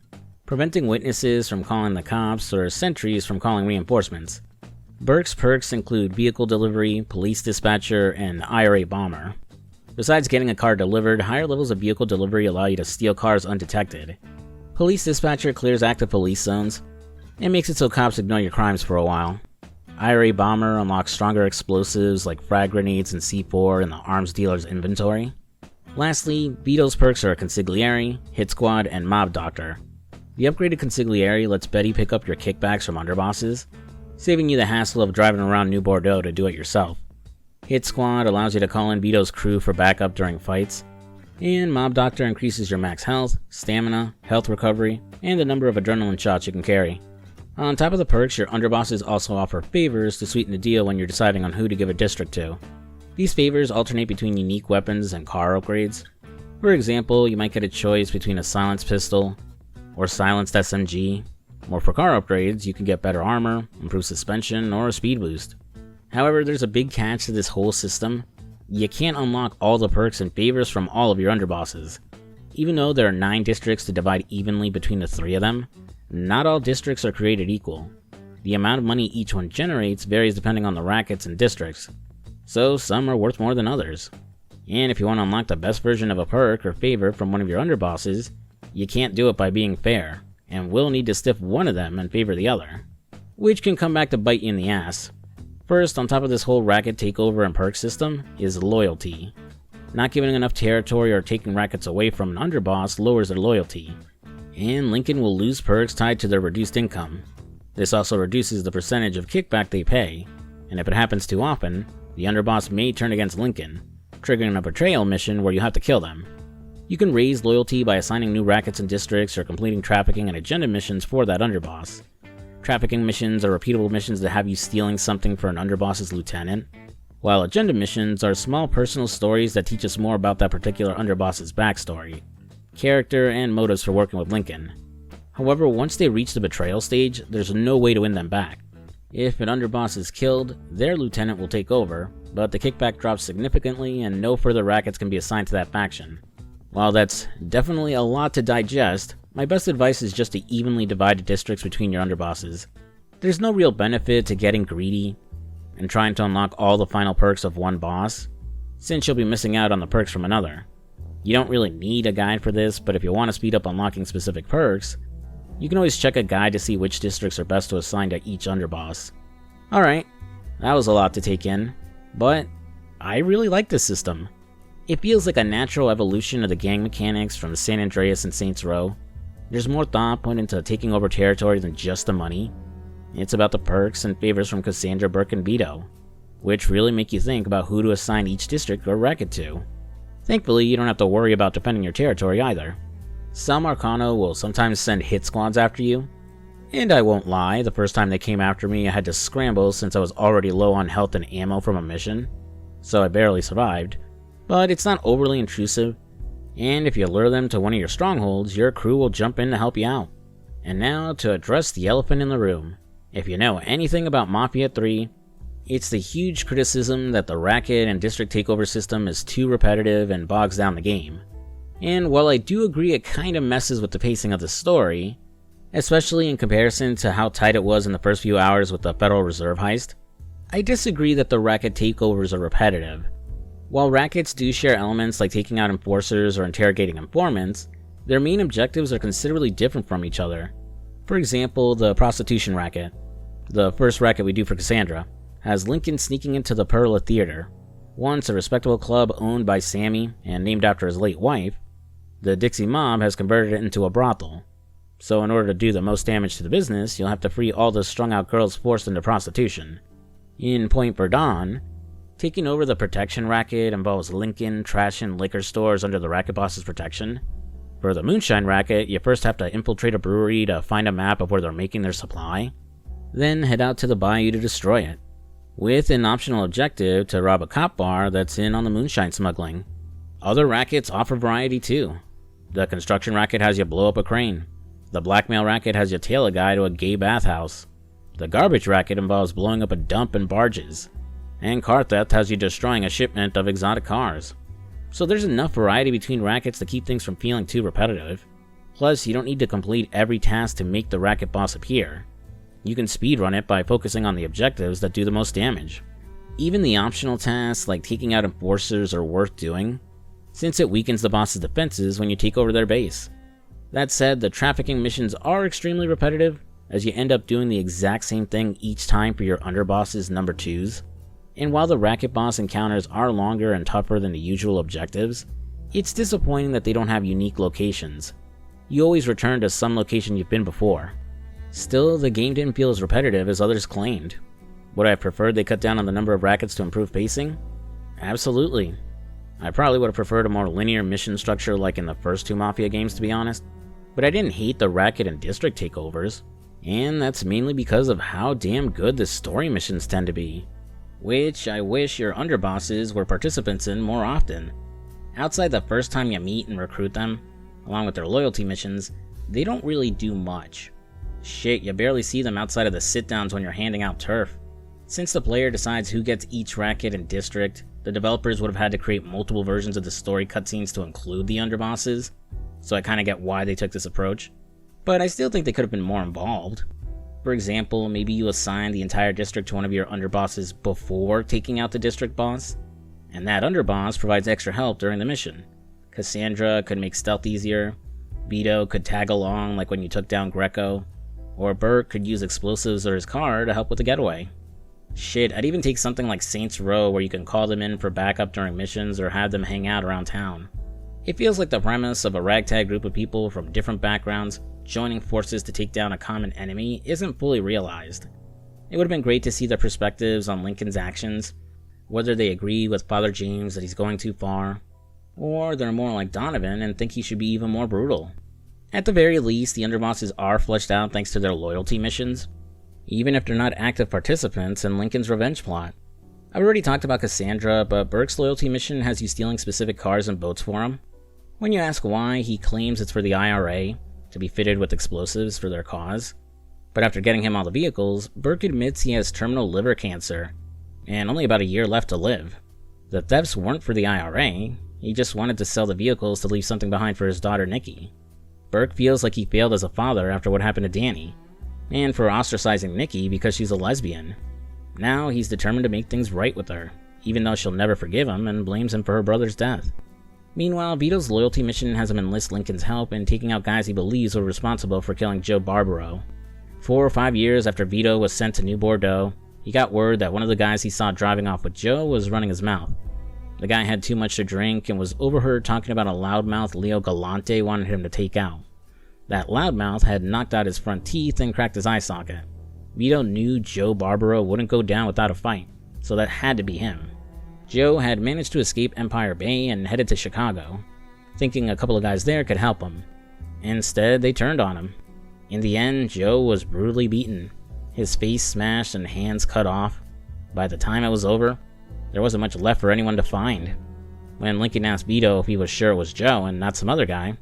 preventing witnesses from calling the cops or sentries from calling reinforcements. Burke's perks include Vehicle Delivery, Police Dispatcher, and IRA Bomber. Besides getting a car delivered, higher levels of Vehicle Delivery allow you to steal cars undetected. Police Dispatcher clears active police zones, and makes it so cops ignore your crimes for a while. IRA Bomber unlocks stronger explosives like frag grenades and C4 in the arms dealer's inventory. Lastly, Vito's perks are Consigliere, Hit Squad, and Mob Doctor. The upgraded Consigliere lets Betty pick up your kickbacks from underbosses, saving you the hassle of driving around New Bordeaux to do it yourself. Hit Squad allows you to call in Vito's crew for backup during fights, and Mob Doctor increases your max health, stamina, health recovery, and the number of adrenaline shots you can carry. On top of the perks, your underbosses also offer favors to sweeten the deal when you're deciding on who to give a district to. These favors alternate between unique weapons and car upgrades. For example, you might get a choice between a silenced pistol or silenced SMG, or for car upgrades, you can get better armor, improved suspension, or a speed boost. However, there's a big catch to this whole system. You can't unlock all the perks and favors from all of your underbosses. Even though there are 9 districts to divide evenly between the 3 of them, not all districts are created equal. The amount of money each one generates varies depending on the rackets and districts, so some are worth more than others. And if you want to unlock the best version of a perk or favor from one of your underbosses, you can't do it by being fair, and will need to stiff one of them and favor the other, which can come back to bite you in the ass. First, on top of this whole racket takeover and perk system, is loyalty. Not giving enough territory or taking rackets away from an underboss lowers their loyalty, and Lincoln will lose perks tied to their reduced income. This also reduces the percentage of kickback they pay, and if it happens too often, the underboss may turn against Lincoln, triggering a betrayal mission where you have to kill them. You can raise loyalty by assigning new rackets and districts or completing trafficking and agenda missions for that underboss. Trafficking missions are repeatable missions that have you stealing something for an underboss's lieutenant, while agenda missions are small personal stories that teach us more about that particular underboss's backstory, character, and motives for working with Lincoln. However, once they reach the betrayal stage, there's no way to win them back. If an underboss is killed, their lieutenant will take over, but the kickback drops significantly and no further rackets can be assigned to that faction. While that's definitely a lot to digest, my best advice is just to evenly divide the districts between your underbosses. There's no real benefit to getting greedy and trying to unlock all the final perks of one boss, since you'll be missing out on the perks from another. You don't really need a guide for this, but if you want to speed up unlocking specific perks, you can always check a guide to see which districts are best to assign to each underboss. Alright, that was a lot to take in, but I really like this system. It feels like a natural evolution of the gang mechanics from San Andreas and Saints Row. There's more thought put into taking over territory than just the money. It's about the perks and favors from Cassandra, Burke, and Vito, which really make you think about who to assign each district or racket to. Thankfully, you don't have to worry about defending your territory either. Sal Marcano will sometimes send hit squads after you, and I won't lie, the first time they came after me I had to scramble since I was already low on health and ammo from a mission, so I barely survived, but it's not overly intrusive, and if you lure them to one of your strongholds, your crew will jump in to help you out. And now to address the elephant in the room. If you know anything about Mafia III, it's the huge criticism that the racket and district takeover system is too repetitive and bogs down the game. And while I do agree it kinda messes with the pacing of the story, especially in comparison to how tight it was in the first few hours with the Federal Reserve heist, I disagree that the racket takeovers are repetitive. While rackets do share elements like taking out enforcers or interrogating informants, their main objectives are considerably different from each other. For example, the prostitution racket, the first racket we do for Cassandra, has Lincoln sneaking into the Perla Theater, once a respectable club owned by Sammy and named after his late wife. The Dixie mob has converted it into a brothel, so in order to do the most damage to the business, you'll have to free all the strung-out girls forced into prostitution. In Point Verdun, taking over the protection racket involves Lincoln trashing liquor stores under the racket boss's protection. For the moonshine racket, you first have to infiltrate a brewery to find a map of where they're making their supply, then head out to the bayou to destroy it, with an optional objective to rob a cop bar that's in on the moonshine smuggling. Other rackets offer variety too. The construction racket has you blow up a crane. The blackmail racket has you tail a guy to a gay bathhouse. The garbage racket involves blowing up a dump and barges. And car theft has you destroying a shipment of exotic cars. So there's enough variety between rackets to keep things from feeling too repetitive. Plus, you don't need to complete every task to make the racket boss appear. You can speedrun it by focusing on the objectives that do the most damage. Even the optional tasks like taking out enforcers are worth doing, since it weakens the boss's defenses when you take over their base. That said, the trafficking missions are extremely repetitive, as you end up doing the exact same thing each time for your underboss's number 2s. And while the racket boss encounters are longer and tougher than the usual objectives, it's disappointing that they don't have unique locations. You always return to some location you've been before. Still, the game didn't feel as repetitive as others claimed. Would I have preferred they cut down on the number of rackets to improve pacing? Absolutely. I probably would have preferred a more linear mission structure like in the first 2 Mafia games, to be honest, but I didn't hate the racket and district takeovers, and that's mainly because of how damn good the story missions tend to be, which I wish your underbosses were participants in more often. Outside the first time you meet and recruit them, along with their loyalty missions, they don't really do much. Shit, you barely see them outside of the sit-downs when you're handing out turf. Since the player decides who gets each racket and district, the developers would have had to create multiple versions of the story cutscenes to include the underbosses, so I kinda get why they took this approach. But I still think they could have been more involved. For example, maybe you assign the entire district to one of your underbosses before taking out the district boss, and that underboss provides extra help during the mission. Cassandra could make stealth easier, Vito could tag along like when you took down Greco, or Burke could use explosives or his car to help with the getaway. Shit, I'd even take something like Saints Row where you can call them in for backup during missions or have them hang out around town. It feels like the premise of a ragtag group of people from different backgrounds joining forces to take down a common enemy isn't fully realized. It would have been great to see their perspectives on Lincoln's actions, whether they agree with Father James that he's going too far, or they're more like Donovan and think he should be even more brutal. At the very least, the underbosses are fleshed out thanks to their loyalty missions, even if they're not active participants in Lincoln's revenge plot. I've already talked about Cassandra, but Burke's loyalty mission has you stealing specific cars and boats for him. When you ask why, he claims it's for the IRA, to be fitted with explosives for their cause. But after getting him all the vehicles, Burke admits he has terminal liver cancer, and only about a year left to live. The thefts weren't for the IRA, he just wanted to sell the vehicles to leave something behind for his daughter Nikki. Burke feels like he failed as a father after what happened to Danny, and for ostracizing Nikki because she's a lesbian. Now he's determined to make things right with her, even though she'll never forgive him and blames him for her brother's death. Meanwhile, Vito's loyalty mission has him enlist Lincoln's help in taking out guys he believes were responsible for killing Joe Barbaro. 4 or 5 years after Vito was sent to New Bordeaux, he got word that one of the guys he saw driving off with Joe was running his mouth. The guy had too much to drink and was overheard talking about a loudmouth Leo Galante wanted him to take out. That loudmouth had knocked out his front teeth and cracked his eye socket. Vito knew Joe Barbaro wouldn't go down without a fight, so that had to be him. Joe had managed to escape Empire Bay and headed to Chicago, thinking a couple of guys there could help him. Instead, they turned on him. In the end, Joe was brutally beaten, his face smashed and hands cut off. By the time it was over, there wasn't much left for anyone to find. When Lincoln asked Vito if he was sure it was Joe and not some other guy,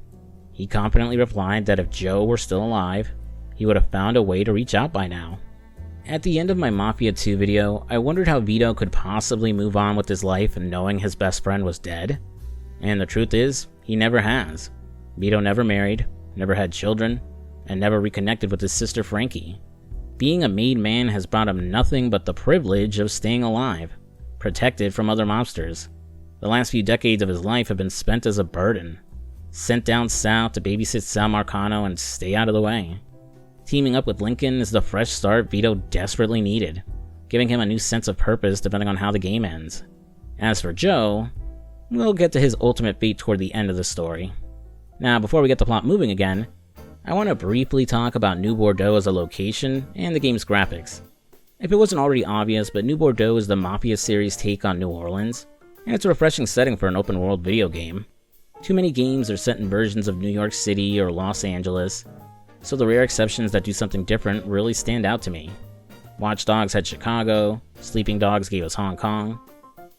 he confidently replied that if Joe were still alive, he would have found a way to reach out by now. At the end of my Mafia II video, I wondered how Vito could possibly move on with his life knowing his best friend was dead. And the truth is, he never has. Vito never married, never had children, and never reconnected with his sister Frankie. Being a made man has brought him nothing but the privilege of staying alive, protected from other mobsters. The last few decades of his life have been spent as a burden, sent down south to babysit Sal Marcano and stay out of the way. Teaming up with Lincoln is the fresh start Vito desperately needed, giving him a new sense of purpose depending on how the game ends. As for Joe, we'll get to his ultimate fate toward the end of the story. Now, before we get the plot moving again, I want to briefly talk about New Bordeaux as a location and the game's graphics. If it wasn't already obvious, but New Bordeaux is the Mafia series' take on New Orleans, and it's a refreshing setting for an open-world video game. Too many games are set in versions of New York City or Los Angeles, so the rare exceptions that do something different really stand out to me. Watch Dogs had Chicago, Sleeping Dogs gave us Hong Kong,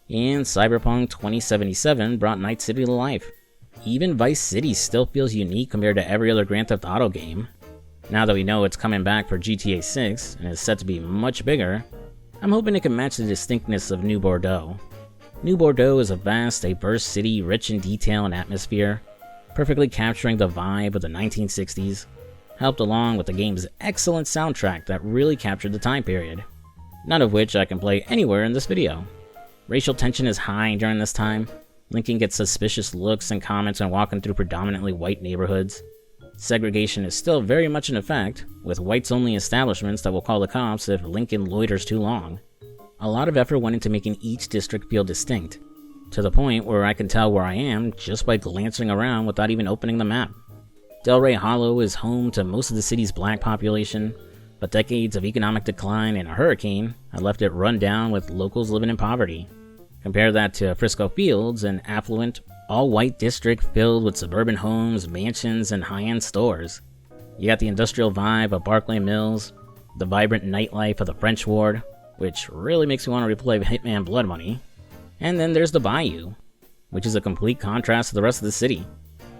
and Cyberpunk 2077 brought Night City to life. Even Vice City still feels unique compared to every other Grand Theft Auto game. Now that we know it's coming back for GTA 6 and is set to be much bigger, I'm hoping it can match the distinctness of New Bordeaux. New Bordeaux is a vast, diverse city rich in detail and atmosphere, perfectly capturing the vibe of the 1960s, helped along with the game's excellent soundtrack that really captured the time period, none of which I can play anywhere in this video. Racial tension is high during this time. Lincoln gets suspicious looks and comments when walking through predominantly white neighborhoods. Segregation is still very much in effect, with whites-only establishments that will call the cops if Lincoln loiters too long. A lot of effort went into making each district feel distinct, to the point where I can tell where I am just by glancing around without even opening the map. Delray Hollow is home to most of the city's black population, but decades of economic decline and a hurricane had left it run down with locals living in poverty. Compare that to Frisco Fields, an affluent, all-white district filled with suburban homes, mansions, and high-end stores. You got the industrial vibe of Barclay Mills, the vibrant nightlife of the French Ward, which really makes me want to replay Hitman Blood Money. And then there's the Bayou, which is a complete contrast to the rest of the city.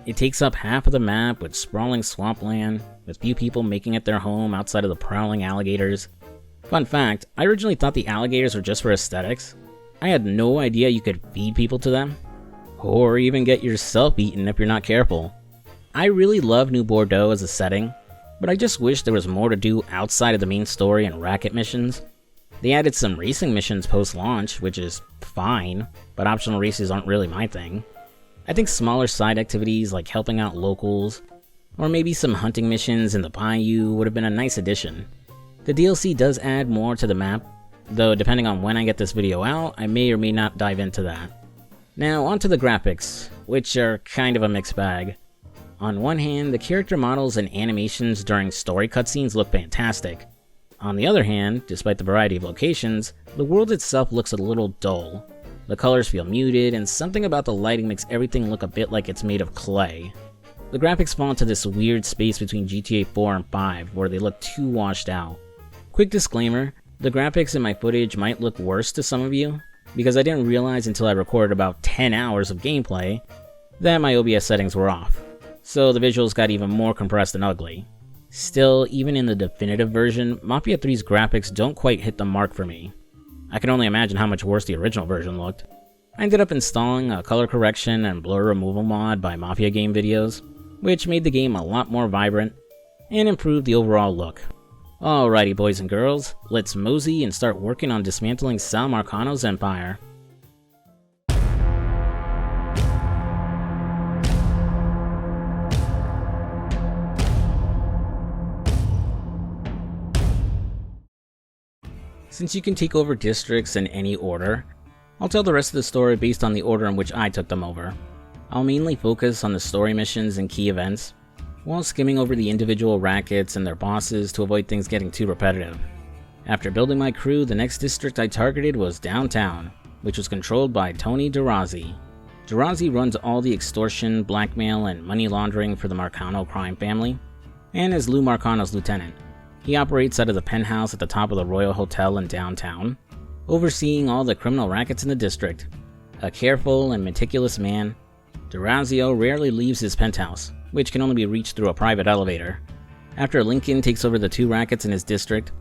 It takes up half of the map with sprawling swampland, with few people making it their home outside of the prowling alligators. Fun fact, I originally thought the alligators were just for aesthetics. I had no idea you could feed people to them, or even get yourself eaten if you're not careful. I really love New Bordeaux as a setting, but I just wish there was more to do outside of the main story and racket missions. They added some racing missions post-launch, which is fine, but optional races aren't really my thing. I think smaller side activities like helping out locals, or maybe some hunting missions in the Bayou would have been a nice addition. The DLC does add more to the map, though depending on when I get this video out, I may or may not dive into that. Now onto the graphics, which are kind of a mixed bag. On one hand, the character models and animations during story cutscenes look fantastic. On the other hand, despite the variety of locations, the world itself looks a little dull. The colors feel muted, and something about the lighting makes everything look a bit like it's made of clay. The graphics fall into this weird space between GTA 4 and 5, where they look too washed out. Quick disclaimer, the graphics in my footage might look worse to some of you, because I didn't realize until I recorded about 10 hours of gameplay that my OBS settings were off, so the visuals got even more compressed and ugly. Still, even in the definitive version, Mafia 3's graphics don't quite hit the mark for me. I can only imagine how much worse the original version looked. I ended up installing a color correction and blur removal mod by Mafia Game Videos, which made the game a lot more vibrant and improved the overall look. Alrighty boys and girls, let's mosey and start working on dismantling Sal Marcano's empire. Since you can take over districts in any order, I'll tell the rest of the story based on the order in which I took them over. I'll mainly focus on the story missions and key events, while skimming over the individual rackets and their bosses to avoid things getting too repetitive. After building my crew, the next district I targeted was downtown, which was controlled by Tony DeRozzi. DeRozzi runs all the extortion, blackmail, and money laundering for the Marcano crime family, and is Lou Marcano's lieutenant. He operates out of the penthouse at the top of the Royal Hotel in downtown, overseeing all the criminal rackets in the district. A careful and meticulous man, DeRozzi rarely leaves his penthouse, which can only be reached through a private elevator. After Lincoln takes over the two rackets in his district,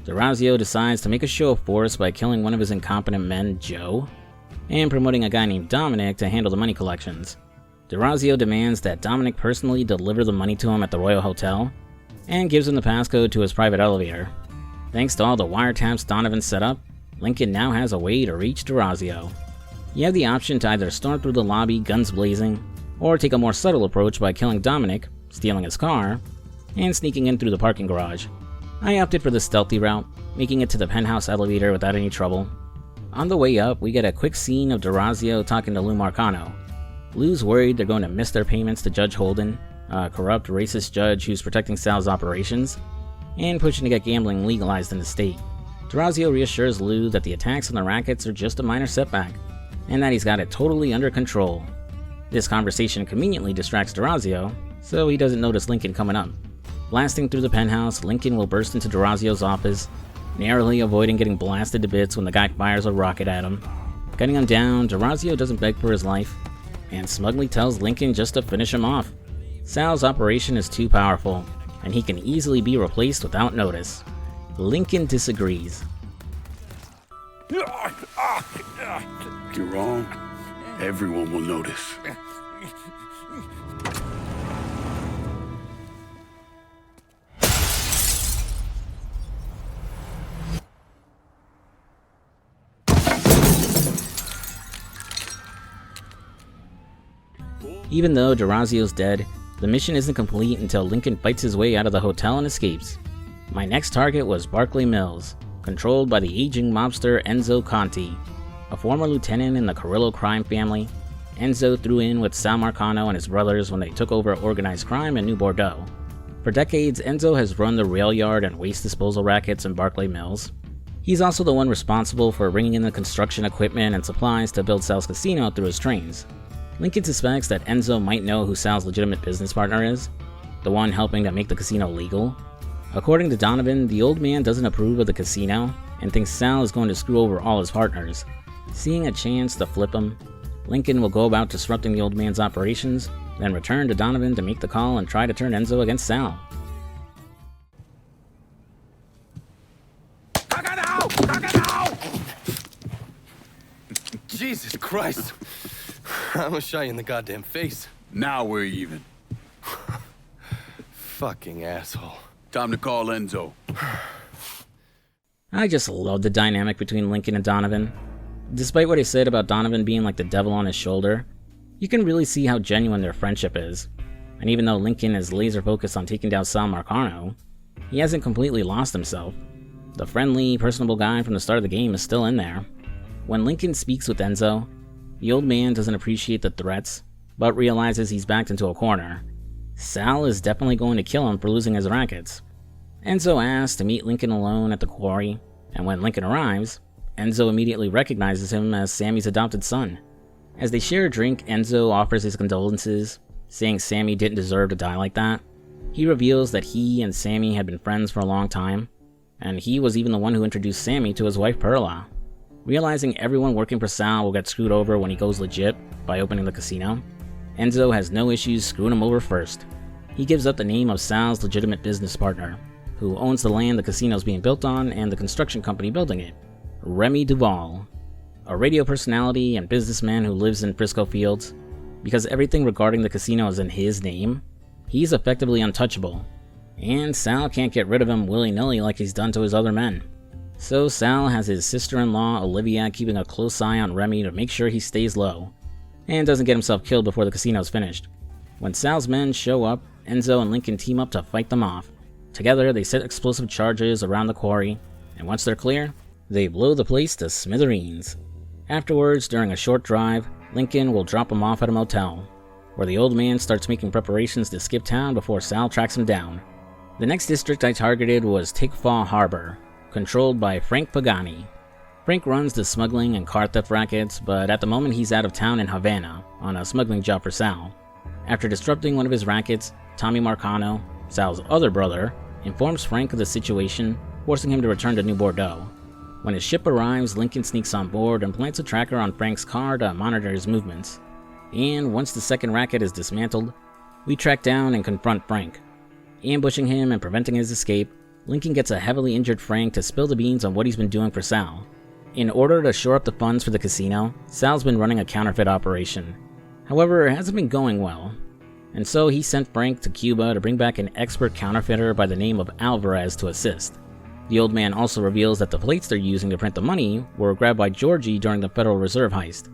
DeRozzi decides to make a show of force by killing one of his incompetent men, Joe, and promoting a guy named Dominic to handle the money collections. DeRozzi demands that Dominic personally deliver the money to him at the Royal Hotel, and gives him the passcode to his private elevator. Thanks to all the wiretaps Donovan set up, Lincoln now has a way to reach DeRozzi. You have the option to either storm through the lobby guns blazing, or take a more subtle approach by killing Dominic, stealing his car, and sneaking in through the parking garage. I opted for the stealthy route, making it to the penthouse elevator without any trouble. On the way up, we get a quick scene of DeRozzi talking to Lou Marcano. Lou's worried they're going to miss their payments to Judge Holden, a corrupt, racist judge who's protecting Sal's operations, and pushing to get gambling legalized in the state. DeRozzi reassures Lou that the attacks on the rackets are just a minor setback, and that he's got it totally under control. This conversation conveniently distracts DeRozzi, so he doesn't notice Lincoln coming up. Blasting through the penthouse, Lincoln will burst into DeRozzi's office, narrowly avoiding getting blasted to bits when the guy fires a rocket at him. Cutting him down, DeRozzi doesn't beg for his life, and smugly tells Lincoln just to finish him off. Sal's operation is too powerful, and he can easily be replaced without notice. Lincoln disagrees. You're wrong. Everyone will notice. Even though DeRozzi's dead, the mission isn't complete until Lincoln fights his way out of the hotel and escapes. My next target was Barclay Mills, controlled by the aging mobster Enzo Conti. A former lieutenant in the Carrillo crime family, Enzo threw in with Sal Marcano and his brothers when they took over organized crime in New Bordeaux. For decades, Enzo has run the rail yard and waste disposal rackets in Barclay Mills. He's also the one responsible for bringing in the construction equipment and supplies to build Sal's casino through his trains. Lincoln suspects that Enzo might know who Sal's legitimate business partner is, the one helping to make the casino legal. According to Donovan, the old man doesn't approve of the casino and thinks Sal is going to screw over all his partners. Seeing a chance to flip him, Lincoln will go about disrupting the old man's operations, then return to Donovan to make the call and try to turn Enzo against Sal. Jesus Christ. I almost shot you in the goddamn face. Now we're even. Fucking asshole. Time to call Enzo. I just love the dynamic between Lincoln and Donovan. Despite what I said about Donovan being like the devil on his shoulder, you can really see how genuine their friendship is. And even though Lincoln is laser focused on taking down Sal Marcano, he hasn't completely lost himself. The friendly, personable guy from the start of the game is still in there. When Lincoln speaks with Enzo, the old man doesn't appreciate the threats, but realizes he's backed into a corner. Sal is definitely going to kill him for losing his rackets. Enzo asks to meet Lincoln alone at the quarry, and when Lincoln arrives, Enzo immediately recognizes him as Sammy's adopted son. As they share a drink, Enzo offers his condolences, saying Sammy didn't deserve to die like that. He reveals that he and Sammy had been friends for a long time, and he was even the one who introduced Sammy to his wife Perla. Realizing everyone working for Sal will get screwed over when he goes legit by opening the casino, Enzo has no issues screwing him over first. He gives up the name of Sal's legitimate business partner, who owns the land the casino is being built on and the construction company building it, Remy Duval, a radio personality and businessman who lives in Frisco Fields. Because everything regarding the casino is in his name, he's effectively untouchable, and Sal can't get rid of him willy-nilly like he's done to his other men. So Sal has his sister-in-law Olivia keeping a close eye on Remy to make sure he stays low, and doesn't get himself killed before the casino's finished. When Sal's men show up, Enzo and Lincoln team up to fight them off. Together, they set explosive charges around the quarry, and once they're clear, they blow the place to smithereens. Afterwards, during a short drive, Lincoln will drop him off at a motel, where the old man starts making preparations to skip town before Sal tracks him down. The next district I targeted was Tickfaw Harbor, controlled by Frank Pagani. Frank runs the smuggling and car theft rackets, but at the moment he's out of town in Havana on a smuggling job for Sal. After disrupting one of his rackets, Tommy Marcano, Sal's other brother, informs Frank of the situation, forcing him to return to New Bordeaux. When his ship arrives, Lincoln sneaks on board and plants a tracker on Frank's car to monitor his movements. And once the second racket is dismantled, we track down and confront Frank. Ambushing him and preventing his escape, Lincoln gets a heavily injured Frank to spill the beans on what he's been doing for Sal. In order to shore up the funds for the casino, Sal's been running a counterfeit operation. However, it hasn't been going well, and so he sent Frank to Cuba to bring back an expert counterfeiter by the name of Alvarez to assist. The old man also reveals that the plates they're using to print the money were grabbed by Georgie during the Federal Reserve heist.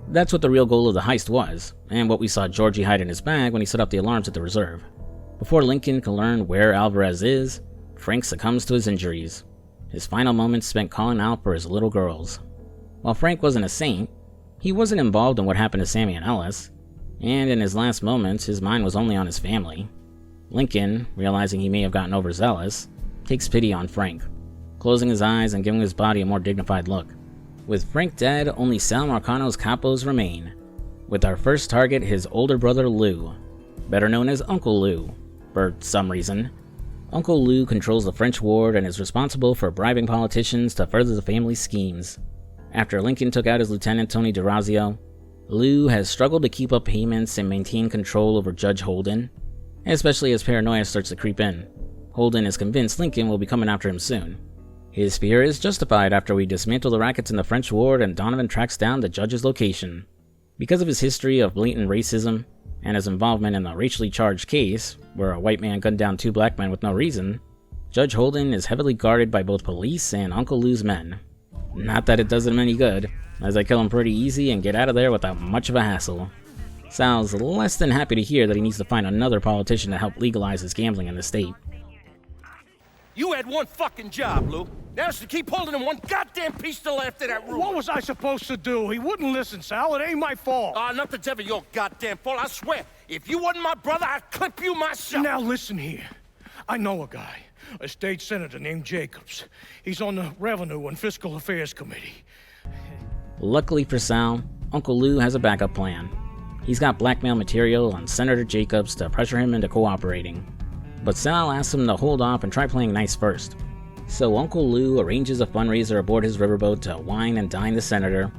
That's what the real goal of the heist was, and what we saw Georgie hide in his bag when he set up the alarms at the reserve. Before Lincoln can learn where Alvarez is, Frank succumbs to his injuries, his final moments spent calling out for his little girls. While Frank wasn't a saint, he wasn't involved in what happened to Sammy and Ellis, and in his last moments, his mind was only on his family. Lincoln, realizing he may have gotten overzealous, takes pity on Frank, closing his eyes and giving his body a more dignified look. With Frank dead, only Sal Marcano's capos remain, with our first target his older brother Lou, better known as Uncle Lou, for some reason. Uncle Lou controls the French ward and is responsible for bribing politicians to further the family's schemes. After Lincoln took out his lieutenant Tony DeRazio, Lou has struggled to keep up payments and maintain control over Judge Holden, especially as paranoia starts to creep in. Holden is convinced Lincoln will be coming after him soon. His fear is justified after we dismantle the rackets in the French ward and Donovan tracks down the judge's location. Because of his history of blatant racism, and his involvement in a racially charged case, where a white man gunned down two black men with no reason, Judge Holden is heavily guarded by both police and Uncle Lou's men. Not that it does him any good, as I kill him pretty easy and get out of there without much of a hassle. Sal's less than happy to hear that he needs to find another politician to help legalize his gambling in the state. You had one fucking job, Lou. Now it's to keep holding him one goddamn piece to left of that room. What was I supposed to do? He wouldn't listen, Sal. It ain't my fault. Nothing's ever your goddamn fault, I swear. If you wasn't my brother, I'd clip you myself. Now listen here. I know a guy, a state senator named Jacobs. He's on the Revenue and Fiscal Affairs Committee. Luckily for Sal, Uncle Lou has a backup plan. He's got blackmail material on Senator Jacobs to pressure him into cooperating. But Sal asks him to hold off and try playing nice first. So Uncle Lou arranges a fundraiser aboard his riverboat to wine and dine the senator,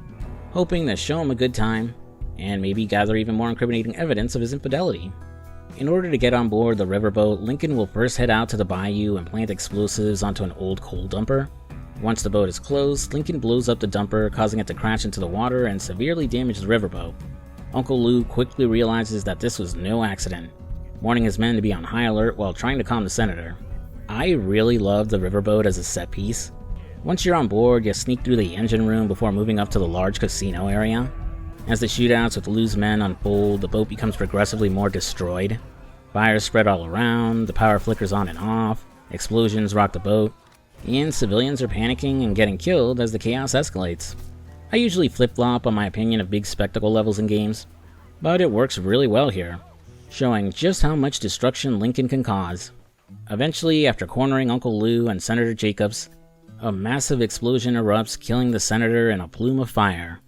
hoping to show him a good time, and maybe gather even more incriminating evidence of his infidelity. In order to get on board the riverboat, Lincoln will first head out to the bayou and plant explosives onto an old coal dumper. Once the boat is closed, Lincoln blows up the dumper, causing it to crash into the water and severely damage the riverboat. Uncle Lou quickly realizes that this was no accident, warning his men to be on high alert while trying to calm the senator. I really love the riverboat as a set piece. Once you're on board, you sneak through the engine room before moving up to the large casino area. As the shootouts with Lou's men unfold, the boat becomes progressively more destroyed. Fires spread all around, the power flickers on and off, explosions rock the boat, and civilians are panicking and getting killed as the chaos escalates. I usually flip-flop on my opinion of big spectacle levels in games, but it works really well here, showing just how much destruction Lincoln can cause. Eventually, after cornering Uncle Lou and Senator Jacobs, a massive explosion erupts, killing the senator in a plume of fire,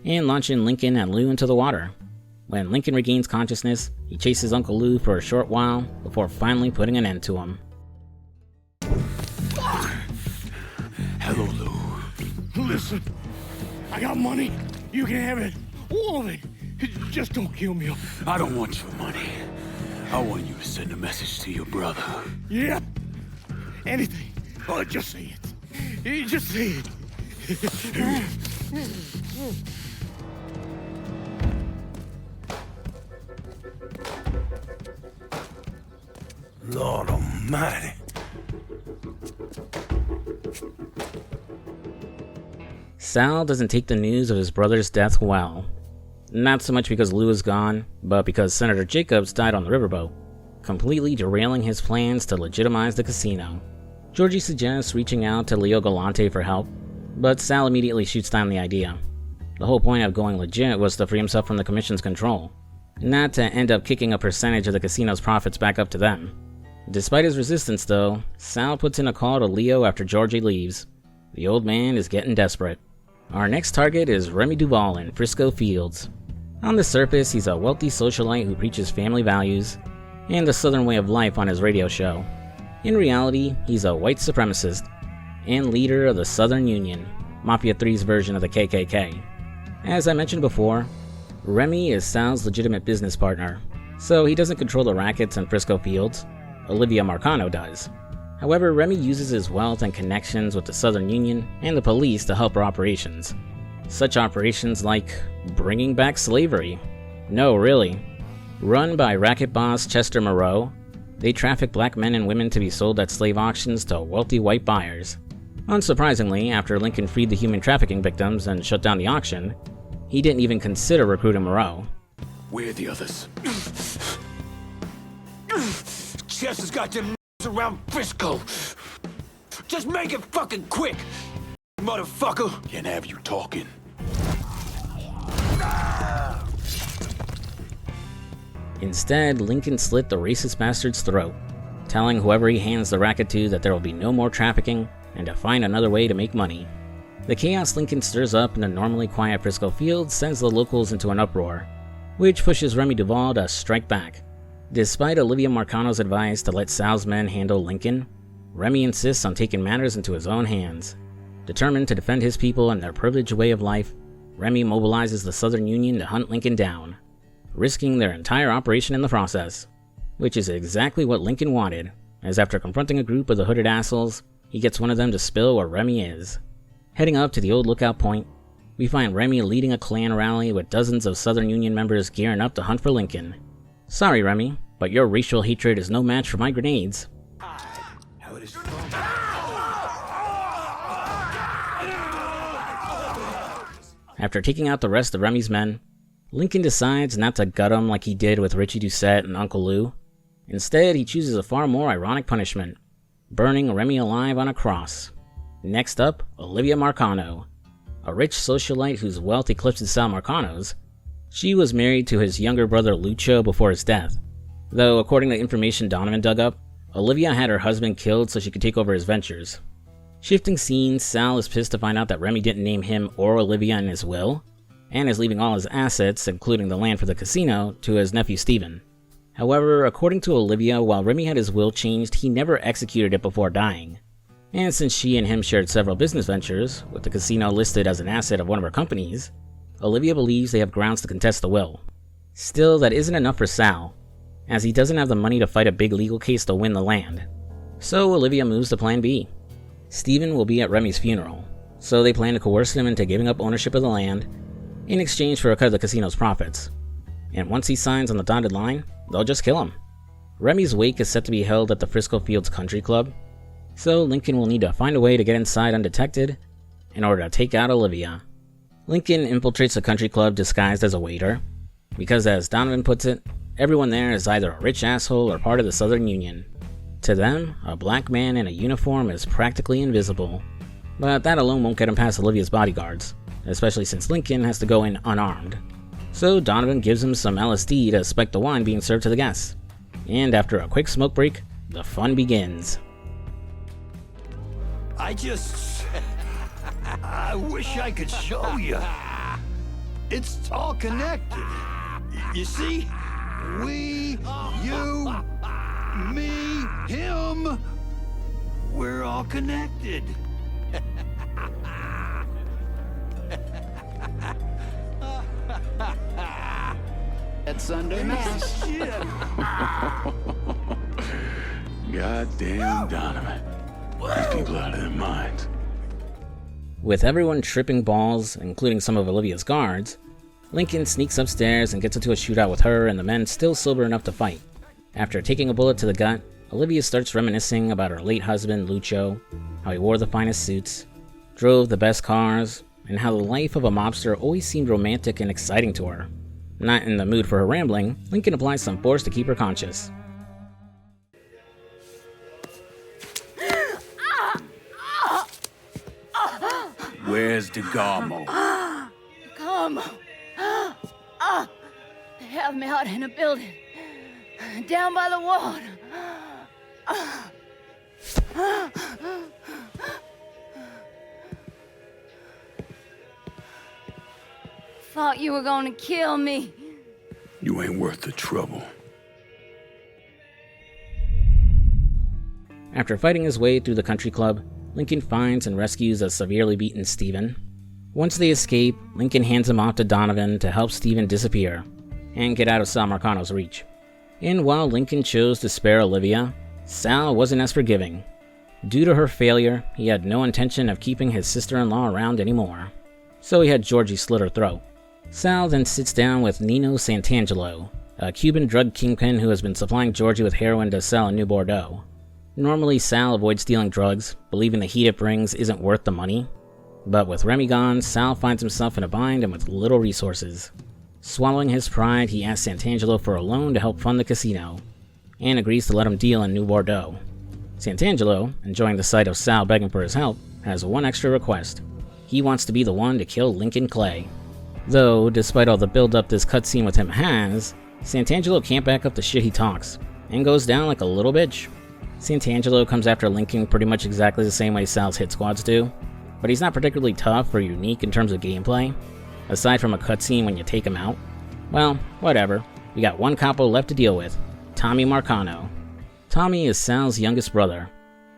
and launching Lincoln and Lou into the water. When Lincoln regains consciousness, he chases Uncle Lou for a short while before finally putting an end to him. Hello, Lou. Listen, I got money. You can have it. All of it. Just don't kill me. I don't want your money. I want you to send a message to your brother. Yeah? Anything. Oh, just say it. Just say it. Lord almighty. Sal doesn't take the news of his brother's death well. Not so much because Lou is gone, but because Senator Jacobs died on the riverboat, completely derailing his plans to legitimize the casino. Georgie suggests reaching out to Leo Galante for help, but Sal immediately shoots down the idea. The whole point of going legit was to free himself from the commission's control, not to end up kicking a percentage of the casino's profits back up to them. Despite his resistance though, Sal puts in a call to Leo after Georgie leaves. The old man is getting desperate. Our next target is Remy Duval in Frisco Fields. On the surface, he's a wealthy socialite who preaches family values and the Southern way of life on his radio show. In reality, he's a white supremacist and leader of the Southern Union, Mafia III's version of the KKK. As I mentioned before, Remy is Sal's legitimate business partner, so he doesn't control the rackets in Frisco Fields. Olivia Marcano does. However, Remy uses his wealth and connections with the Southern Union and the police to help her operations. Such operations like bringing back slavery. No, really. Run by racket boss Chester Moreau, they traffic black men and women to be sold at slave auctions to wealthy white buyers. Unsurprisingly, after Lincoln freed the human trafficking victims and shut down the auction, he didn't even consider recruiting Moreau. Where are the others? Chester's got them around Frisco. Just make it fucking quick, motherfucker. Can't have you talking. Instead, Lincoln slit the racist bastard's throat, telling whoever he hands the racket to that there will be no more trafficking and to find another way to make money. The chaos Lincoln stirs up in the normally quiet Frisco Fields sends the locals into an uproar, which pushes Remy Duval to strike back. Despite Olivia Marcano's advice to let Sal's men handle Lincoln, Remy insists on taking matters into his own hands. Determined to defend his people and their privileged way of life, Remy mobilizes the Southern Union to hunt Lincoln down, risking their entire operation in the process, which is exactly what Lincoln wanted, as after confronting a group of the hooded assholes, he gets one of them to spill where Remy is. Heading up to the old lookout point, we find Remy leading a Klan rally with dozens of Southern Union members gearing up to hunt for Lincoln. Sorry, Remy, but your racial hatred is no match for my grenades. After taking out the rest of Remy's men, Lincoln decides not to gut him like he did with Richie Doucette and Uncle Lou. Instead, he chooses a far more ironic punishment, burning Remy alive on a cross. Next up, Olivia Marcano, a rich socialite whose wealth eclipses Sal Marcano's. She was married to his younger brother Lucho before his death, though according to information Donovan dug up, Olivia had her husband killed so she could take over his ventures. Shifting scenes, Sal is pissed to find out that Remy didn't name him or Olivia in his will, and is leaving all his assets, including the land for the casino, to his nephew Steven. However, according to Olivia, while Remy had his will changed, he never executed it before dying. And since she and him shared several business ventures, with the casino listed as an asset of one of her companies, Olivia believes they have grounds to contest the will. Still, that isn't enough for Sal, as he doesn't have the money to fight a big legal case to win the land. So Olivia moves to plan B. Steven will be at Remy's funeral, so they plan to coerce him into giving up ownership of the land in exchange for a cut of the casino's profits. And once he signs on the dotted line, they'll just kill him. Remy's wake is set to be held at the Frisco Fields Country Club, so Lincoln will need to find a way to get inside undetected in order to take out Olivia. Lincoln infiltrates the country club disguised as a waiter, because as Donovan puts it, everyone there is either a rich asshole or part of the Southern Union. To them, a black man in a uniform is practically invisible, but that alone won't get him past Olivia's bodyguards, especially since Lincoln has to go in unarmed. So Donovan gives him some LSD to spike the wine being served to the guests, and after a quick smoke break, the fun begins. I wish I could show you. It's all connected. You see? We, you, me, him, we're all connected. That's Sunday Mass. Goddamn Donovan. These people out of their minds. With everyone tripping balls, including some of Olivia's guards, Lincoln sneaks upstairs and gets into a shootout with her and the men still sober enough to fight. After taking a bullet to the gut, Olivia starts reminiscing about her late husband, Lucio, how he wore the finest suits, drove the best cars, and how the life of a mobster always seemed romantic and exciting to her. Not in the mood for her rambling, Lincoln applies some force to keep her conscious. Where's DeGarmo? Come. They have me out in a building. Down by the water. Thought you were gonna kill me. You ain't worth the trouble. After fighting his way through the country club, Lincoln finds and rescues a severely beaten Steven. Once they escape, Lincoln hands him off to Donovan to help Steven disappear and get out of Sal Marcano's reach. And while Lincoln chose to spare Olivia, Sal wasn't as forgiving. Due to her failure, he had no intention of keeping his sister-in-law around anymore, so he had Georgie slit her throat. Sal then sits down with Nino Santangelo, a Cuban drug kingpin who has been supplying Georgie with heroin to sell in New Bordeaux. Normally, Sal avoids stealing drugs, believing the heat it brings isn't worth the money. But with Remy gone, Sal finds himself in a bind and with little resources. Swallowing his pride, he asks Santangelo for a loan to help fund the casino, and agrees to let him deal in New Bordeaux. Santangelo, enjoying the sight of Sal begging for his help, has one extra request. He wants to be the one to kill Lincoln Clay. Though, despite all the build-up this cutscene with him has, Santangelo can't back up the shit he talks, and goes down like a little bitch. Santangelo comes after Lincoln pretty much exactly the same way Sal's hit squads do, but he's not particularly tough or unique in terms of gameplay, aside from a cutscene when you take him out. Well, whatever, we got one capo left to deal with, Tommy Marcano. Tommy is Sal's youngest brother,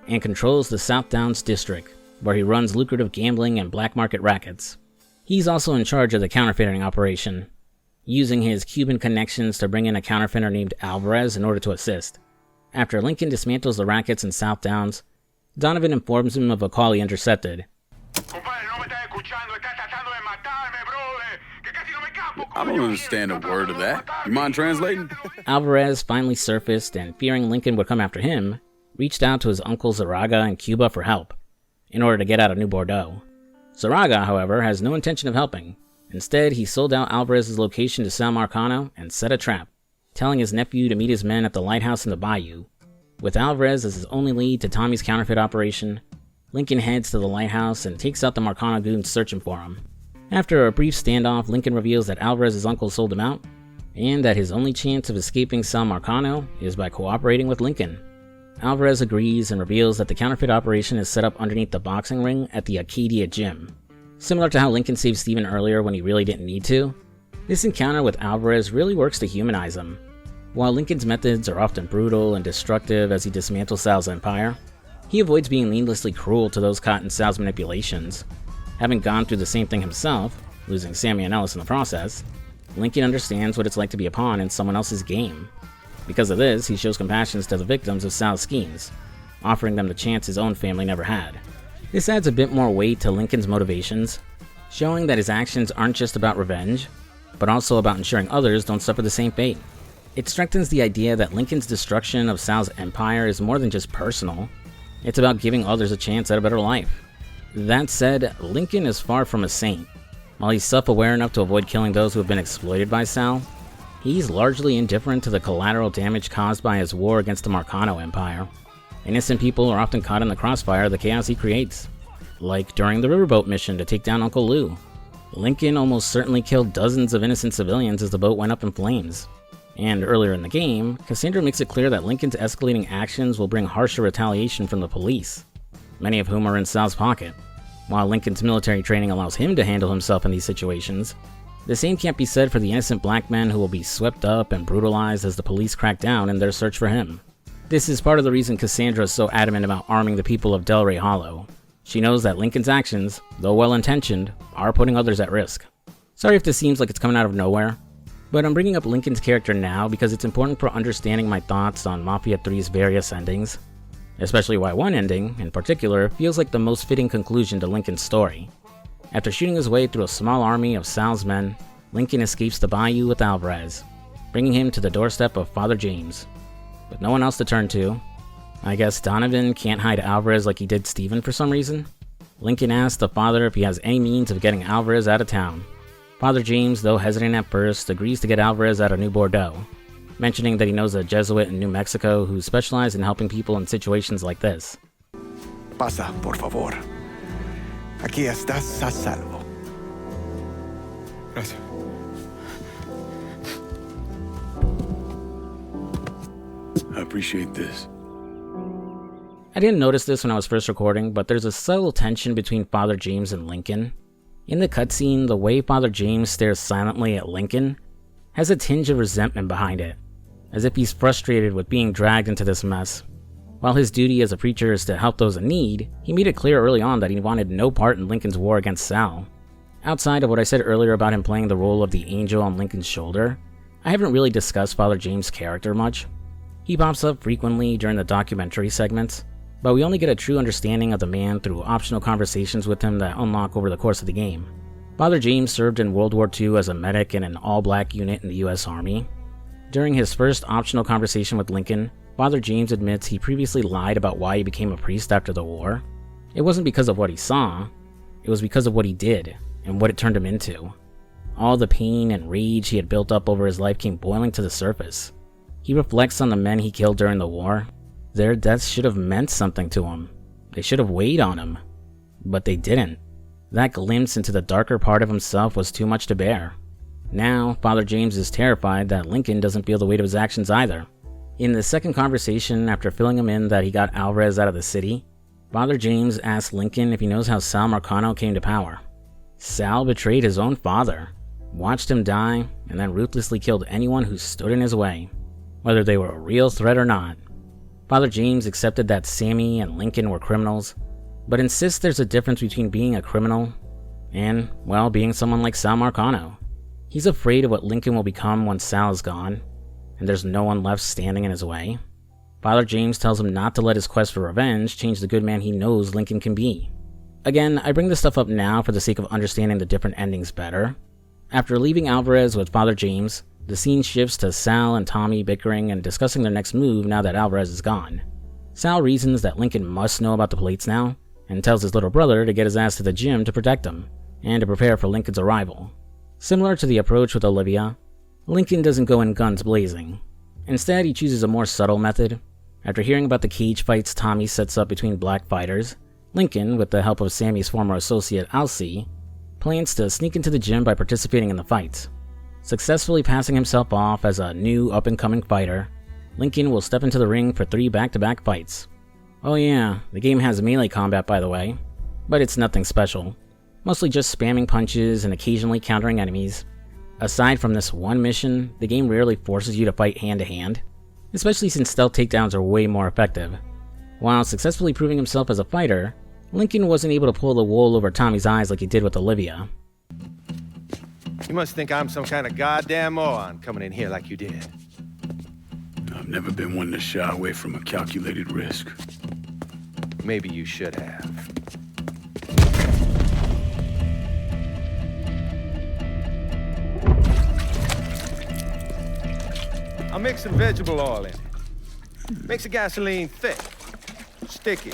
and controls the South Downs district, where he runs lucrative gambling and black market rackets. He's also in charge of the counterfeiting operation, using his Cuban connections to bring in a counterfeiter named Alvarez in order to assist. After Lincoln dismantles the rackets in South Downs, Donovan informs him of a call he intercepted. I don't understand a word of that. You mind translating? Alvarez finally surfaced and, fearing Lincoln would come after him, reached out to his uncle Zaraga in Cuba for help, in order to get out of New Bordeaux. Zaraga, however, has no intention of helping. Instead, he sold out Alvarez's location to Sal Marcano and set a trap, telling his nephew to meet his men at the lighthouse in the bayou. With Alvarez as his only lead to Tommy's counterfeit operation, Lincoln heads to the lighthouse and takes out the Marcano goons searching for him. After a brief standoff, Lincoln reveals that Alvarez's uncle sold him out, and that his only chance of escaping Sal Marcano is by cooperating with Lincoln. Alvarez agrees and reveals that the counterfeit operation is set up underneath the boxing ring at the Acadia gym. Similar to how Lincoln saved Steven earlier when he really didn't need to, this encounter with Alvarez really works to humanize him. While Lincoln's methods are often brutal and destructive as he dismantles Sal's empire, he avoids being needlessly cruel to those caught in Sal's manipulations. Having gone through the same thing himself, losing Sammy and Ellis in the process, Lincoln understands what it's like to be a pawn in someone else's game. Because of this, he shows compassion to the victims of Sal's schemes, offering them the chance his own family never had. This adds a bit more weight to Lincoln's motivations, showing that his actions aren't just about revenge, but also about ensuring others don't suffer the same fate. It strengthens the idea that Lincoln's destruction of Sal's empire is more than just personal. It's about giving others a chance at a better life. That said, Lincoln is far from a saint. While he's self-aware enough to avoid killing those who have been exploited by Sal, he's largely indifferent to the collateral damage caused by his war against the Marcano Empire. Innocent people are often caught in the crossfire of the chaos he creates. Like during the riverboat mission to take down Uncle Lou. Lincoln almost certainly killed dozens of innocent civilians as the boat went up in flames. And earlier in the game, Cassandra makes it clear that Lincoln's escalating actions will bring harsher retaliation from the police, many of whom are in Sal's pocket. While Lincoln's military training allows him to handle himself in these situations, the same can't be said for the innocent black men who will be swept up and brutalized as the police crack down in their search for him. This is part of the reason Cassandra is so adamant about arming the people of Delray Hollow. She knows that Lincoln's actions, though well-intentioned, are putting others at risk. Sorry if this seems like it's coming out of nowhere, but I'm bringing up Lincoln's character now because it's important for understanding my thoughts on Mafia III's various endings, especially why one ending, in particular, feels like the most fitting conclusion to Lincoln's story. After shooting his way through a small army of Sal's men, Lincoln escapes the bayou with Alvarez, bringing him to the doorstep of Father James. With no one else to turn to, I guess Donovan can't hide Alvarez like he did Steven for some reason. Lincoln asks the father if he has any means of getting Alvarez out of town. Father James, though hesitant at first, agrees to get Alvarez out of New Bordeaux, mentioning that he knows a Jesuit in New Mexico who specializes in helping people in situations like this. Pasa, por favor. Aquí estás a salvo. Gracias. I appreciate this. I didn't notice this when I was first recording, but there's a subtle tension between Father James and Lincoln. In the cutscene, the way Father James stares silently at Lincoln has a tinge of resentment behind it, as if he's frustrated with being dragged into this mess. While his duty as a preacher is to help those in need, he made it clear early on that he wanted no part in Lincoln's war against Sal. Outside of what I said earlier about him playing the role of the angel on Lincoln's shoulder, I haven't really discussed Father James' character much. He pops up frequently during the documentary segments, but we only get a true understanding of the man through optional conversations with him that unlock over the course of the game. Father James served in World War II as a medic in an all-black unit in the US Army. During his first optional conversation with Lincoln, Father James admits he previously lied about why he became a priest after the war. It wasn't because of what he saw, it was because of what he did, and what it turned him into. All the pain and rage he had built up over his life came boiling to the surface. He reflects on the men he killed during the war. Their deaths should have meant something to him. They should have weighed on him. But they didn't. That glimpse into the darker part of himself was too much to bear. Now, Father James is terrified that Lincoln doesn't feel the weight of his actions either. In the second conversation, after filling him in that he got Alvarez out of the city, Father James asks Lincoln if he knows how Sal Marcano came to power. Sal betrayed his own father, watched him die, and then ruthlessly killed anyone who stood in his way, whether they were a real threat or not. Father James accepted that Sammy and Lincoln were criminals, but insists there's a difference between being a criminal and, well, being someone like Sal Marcano. He's afraid of what Lincoln will become once Sal is gone, and there's no one left standing in his way. Father James tells him not to let his quest for revenge change the good man he knows Lincoln can be. Again, I bring this stuff up now for the sake of understanding the different endings better. After leaving Alvarez with Father James, the scene shifts to Sal and Tommy bickering and discussing their next move now that Alvarez is gone. Sal reasons that Lincoln must know about the plates now, and tells his little brother to get his ass to the gym to protect him, and to prepare for Lincoln's arrival. Similar to the approach with Olivia, Lincoln doesn't go in guns blazing. Instead, he chooses a more subtle method. After hearing about the cage fights Tommy sets up between black fighters, Lincoln, with the help of Sammy's former associate Alcee, plans to sneak into the gym by participating in the fights. Successfully passing himself off as a new up-and-coming fighter, Lincoln will step into the ring for 3 back-to-back fights. Oh yeah, the game has melee combat by the way, but it's nothing special. Mostly just spamming punches and occasionally countering enemies. Aside from this one mission, the game rarely forces you to fight hand-to-hand, especially since stealth takedowns are way more effective. While successfully proving himself as a fighter, Lincoln wasn't able to pull the wool over Tommy's eyes like he did with Olivia. You must think I'm some kind of goddamn moron coming in here like you did. I've never been one to shy away from a calculated risk. Maybe you should have. I'll mix some vegetable oil in it. Makes the gasoline thick, sticky.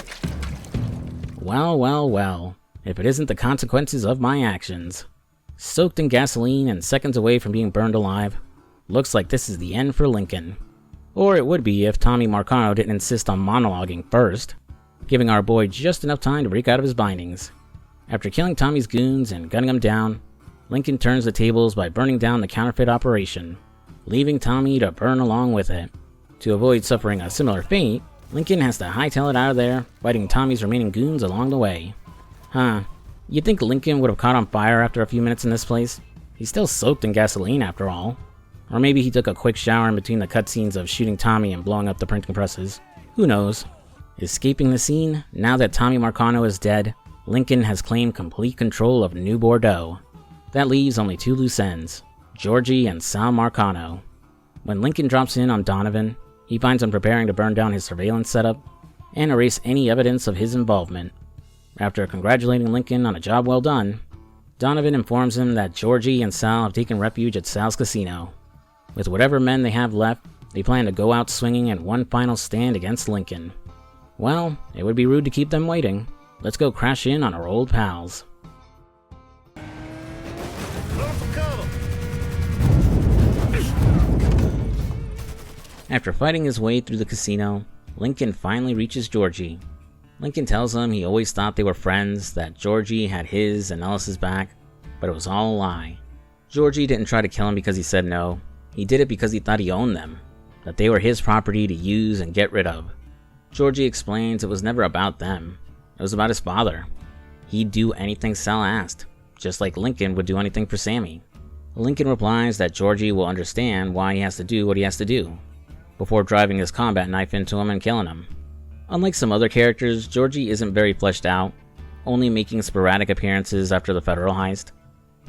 Well, well, well. If it isn't the consequences of my actions. Soaked in gasoline and seconds away from being burned alive, looks like this is the end for Lincoln. Or it would be if Tommy Marcano didn't insist on monologuing first, giving our boy just enough time to break out of his bindings. After killing Tommy's goons and gunning them down, Lincoln turns the tables by burning down the counterfeit operation, leaving Tommy to burn along with it. To avoid suffering a similar fate, Lincoln has to hightail it out of there, fighting Tommy's remaining goons along the way. You'd think Lincoln would have caught on fire after a few minutes in this place? He's still soaked in gasoline after all. Or maybe he took a quick shower in between the cutscenes of shooting Tommy and blowing up the printing presses. Who knows? Escaping the scene, now that Tommy Marcano is dead, Lincoln has claimed complete control of New Bordeaux. That leaves only two loose ends, Georgie and Sal Marcano. When Lincoln drops in on Donovan, he finds him preparing to burn down his surveillance setup and erase any evidence of his involvement. After congratulating Lincoln on a job well done, Donovan informs him that Georgie and Sal have taken refuge at Sal's casino. With whatever men they have left, they plan to go out swinging in one final stand against Lincoln. Well, it would be rude to keep them waiting. Let's go crash in on our old pals. After fighting his way through the casino, Lincoln finally reaches Georgie. Lincoln tells him he always thought they were friends, that Georgie had his and Ellis's back, but it was all a lie. Georgie didn't try to kill him because he said no. He did it because he thought he owned them, that they were his property to use and get rid of. Georgie explains it was never about them. It was about his father. He'd do anything Sal asked, just like Lincoln would do anything for Sammy. Lincoln replies that Georgie will understand why he has to do what he has to do, before driving his combat knife into him and killing him. Unlike some other characters, Georgie isn't very fleshed out, only making sporadic appearances after the federal heist.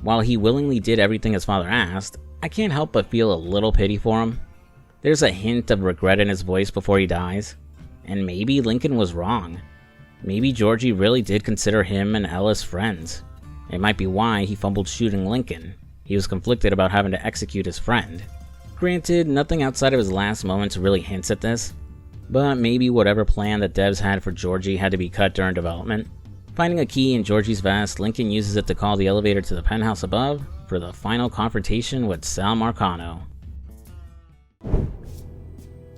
While he willingly did everything his father asked, I can't help but feel a little pity for him. There's a hint of regret in his voice before he dies, and maybe Lincoln was wrong. Maybe Georgie really did consider him and Ellis friends. It might be why he fumbled shooting Lincoln. He was conflicted about having to execute his friend. Granted, nothing outside of his last moments really hints at this, but maybe whatever plan the devs had for Georgie had to be cut during development. Finding a key in Georgie's vest, Lincoln uses it to call the elevator to the penthouse above for the final confrontation with Sal Marcano.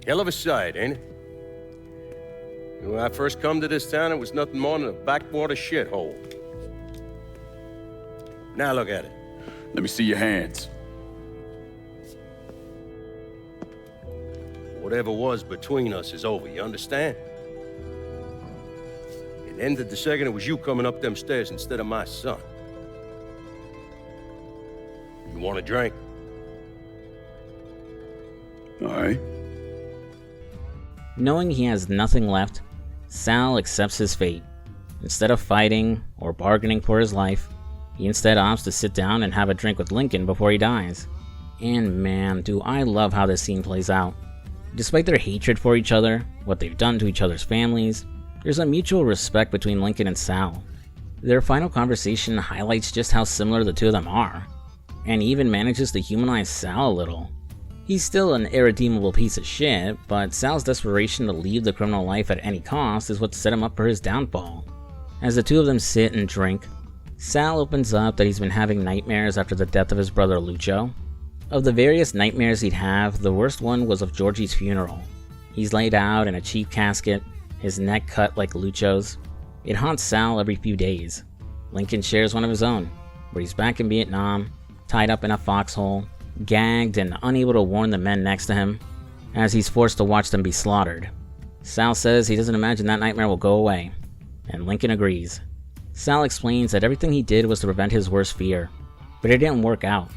Hell of a sight, ain't it? When I first come to this town, it was nothing more than a backwater shithole. Now look at it. Let me see your hands. Whatever was between us is over, you understand? It ended the second it was you coming up them stairs instead of my son. You want a drink? All right. Knowing he has nothing left, Sal accepts his fate. Instead of fighting or bargaining for his life, he instead opts to sit down and have a drink with Lincoln before he dies. And man, do I love how this scene plays out. Despite their hatred for each other, what they've done to each other's families, there's a mutual respect between Lincoln and Sal. Their final conversation highlights just how similar the two of them are, and even manages to humanize Sal a little. He's still an irredeemable piece of shit, but Sal's desperation to leave the criminal life at any cost is what set him up for his downfall. As the two of them sit and drink, Sal opens up that he's been having nightmares after the death of his brother Lucho. Of the various nightmares he'd have, the worst one was of Georgie's funeral. He's laid out in a cheap casket, his neck cut like Lucho's. It haunts Sal every few days. Lincoln shares one of his own, where he's back in Vietnam, tied up in a foxhole, gagged and unable to warn the men next to him, as he's forced to watch them be slaughtered. Sal says he doesn't imagine that nightmare will go away, and Lincoln agrees. Sal explains that everything he did was to prevent his worst fear, but it didn't work out.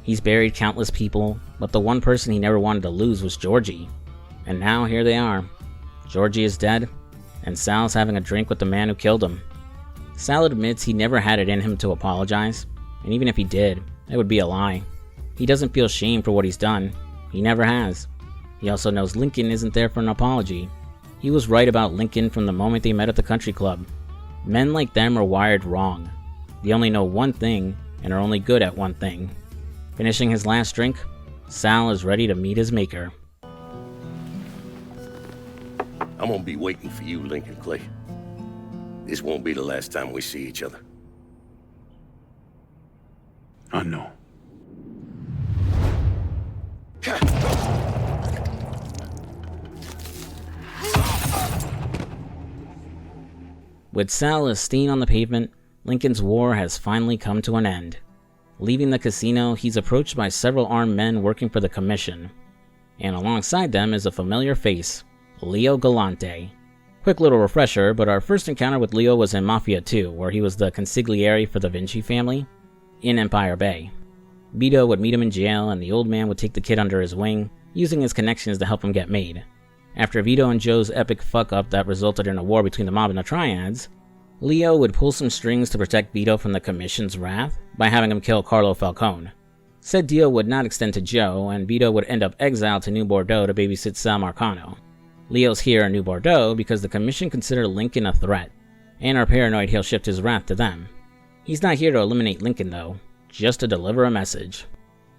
He's buried countless people, but the one person he never wanted to lose was Georgie. And now here they are. Georgie is dead, and Sal's having a drink with the man who killed him. Sal admits he never had it in him to apologize, and even if he did, it would be a lie. He doesn't feel shame for what he's done. He never has. He also knows Lincoln isn't there for an apology. He was right about Lincoln from the moment they met at the country club. Men like them are wired wrong. They only know one thing, and are only good at one thing. Finishing his last drink, Sal is ready to meet his maker. I'm gonna be waiting for you, Lincoln Clay. This won't be the last time we see each other. I know. With Sal as stain on the pavement, Lincoln's war has finally come to an end. Leaving the casino, he's approached by several armed men working for the Commission, and alongside them is a familiar face, Leo Galante. Quick little refresher, but our first encounter with Leo was in Mafia II, where he was the consigliere for the Vinci family in Empire Bay. Vito would meet him in jail, and the old man would take the kid under his wing, using his connections to help him get made. After Vito and Joe's epic fuck-up that resulted in a war between the mob and the Triads, Leo would pull some strings to protect Vito from the Commission's wrath by having him kill Carlo Falcone. Said deal would not extend to Joe, and Vito would end up exiled to New Bordeaux to babysit Sal Marcano. Leo's here in New Bordeaux because the Commission consider Lincoln a threat, and are paranoid he'll shift his wrath to them. He's not here to eliminate Lincoln though, just to deliver a message.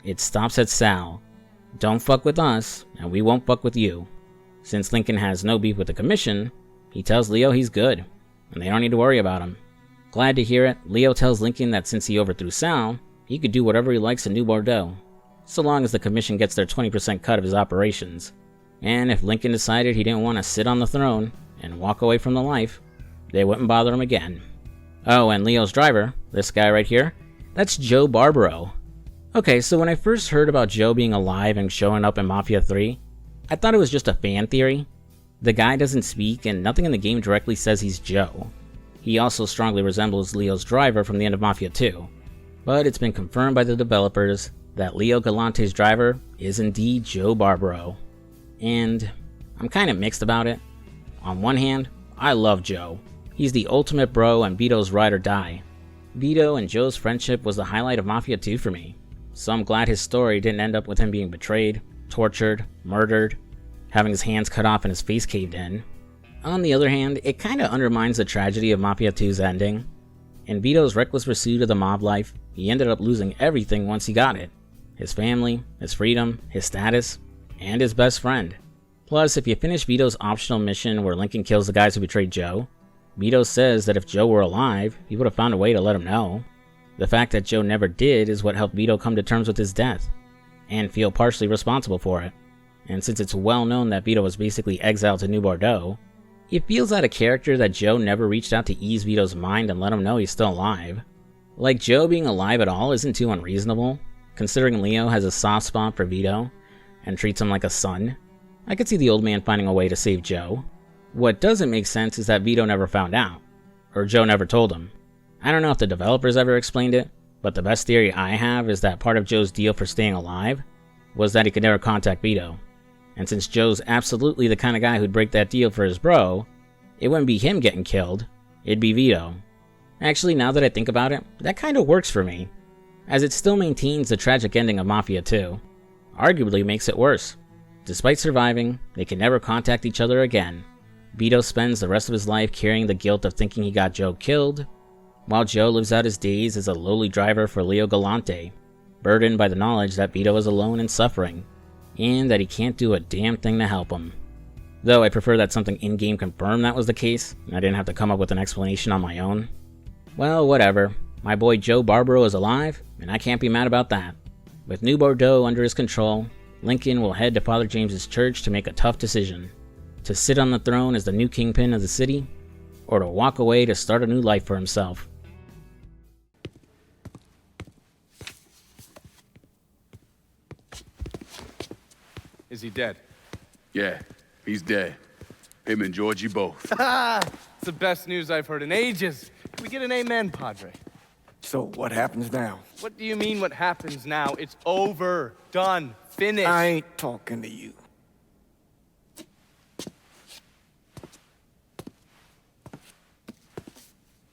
It stops at Sal. Don't fuck with us, and we won't fuck with you. Since Lincoln has no beef with the Commission, he tells Leo he's good, and they don't need to worry about him. Glad to hear it, Leo tells Lincoln that since he overthrew Sal, he could do whatever he likes in New Bordeaux, so long as the Commission gets their 20% cut of his operations. And if Lincoln decided he didn't want to sit on the throne and walk away from the life, they wouldn't bother him again. Oh, and Leo's driver, this guy right here, that's Joe Barbaro. Okay, so when I first heard about Joe being alive and showing up in Mafia III, I thought it was just a fan theory. The guy doesn't speak, and nothing in the game directly says he's Joe. He also strongly resembles Leo's driver from the end of Mafia II, but it's been confirmed by the developers that Leo Galante's driver is indeed Joe Barbaro. And I'm kinda mixed about it. On one hand, I love Joe. He's the ultimate bro and Vito's ride or die. Vito and Joe's friendship was the highlight of Mafia 2 for me, so I'm glad his story didn't end up with him being betrayed, tortured, murdered, having his hands cut off and his face caved in. On the other hand, it kinda undermines the tragedy of Mafia 2's ending. In Vito's reckless pursuit of the mob life, he ended up losing everything once he got it. His family, his freedom, his status, and his best friend. Plus, if you finish Vito's optional mission where Lincoln kills the guys who betrayed Joe, Vito says that if Joe were alive, he would have found a way to let him know. The fact that Joe never did is what helped Vito come to terms with his death, and feel partially responsible for it. And since it's well known that Vito was basically exiled to New Bordeaux, it feels out of character that Joe never reached out to ease Vito's mind and let him know he's still alive. Like, Joe being alive at all isn't too unreasonable, considering Leo has a soft spot for Vito and treats him like a son. I could see the old man finding a way to save Joe. What doesn't make sense is that Vito never found out, or Joe never told him. I don't know if the developers ever explained it, but the best theory I have is that part of Joe's deal for staying alive was that he could never contact Vito. And since Joe's absolutely the kind of guy who'd break that deal for his bro, it wouldn't be him getting killed, it'd be Vito. Actually, now that I think about it, that kinda works for me, as it still maintains the tragic ending of Mafia 2. Arguably makes it worse. Despite surviving, they can never contact each other again. Vito spends the rest of his life carrying the guilt of thinking he got Joe killed, while Joe lives out his days as a lowly driver for Leo Galante, burdened by the knowledge that Vito is alone and suffering, and that he can't do a damn thing to help him. Though I prefer that something in-game confirmed that was the case, and I didn't have to come up with an explanation on my own. Well, whatever. My boy Joe Barbaro is alive, and I can't be mad about that. With New Bordeaux under his control, Lincoln will head to Father James's church to make a tough decision. To sit on the throne as the new kingpin of the city, or to walk away to start a new life for himself. Is he dead? Yeah, he's dead. Him and Georgie both. It's the best news I've heard in ages. Can we get an amen, Padre? So what happens now? What do you mean what happens now? It's over. Done. Finished. I ain't talking to you.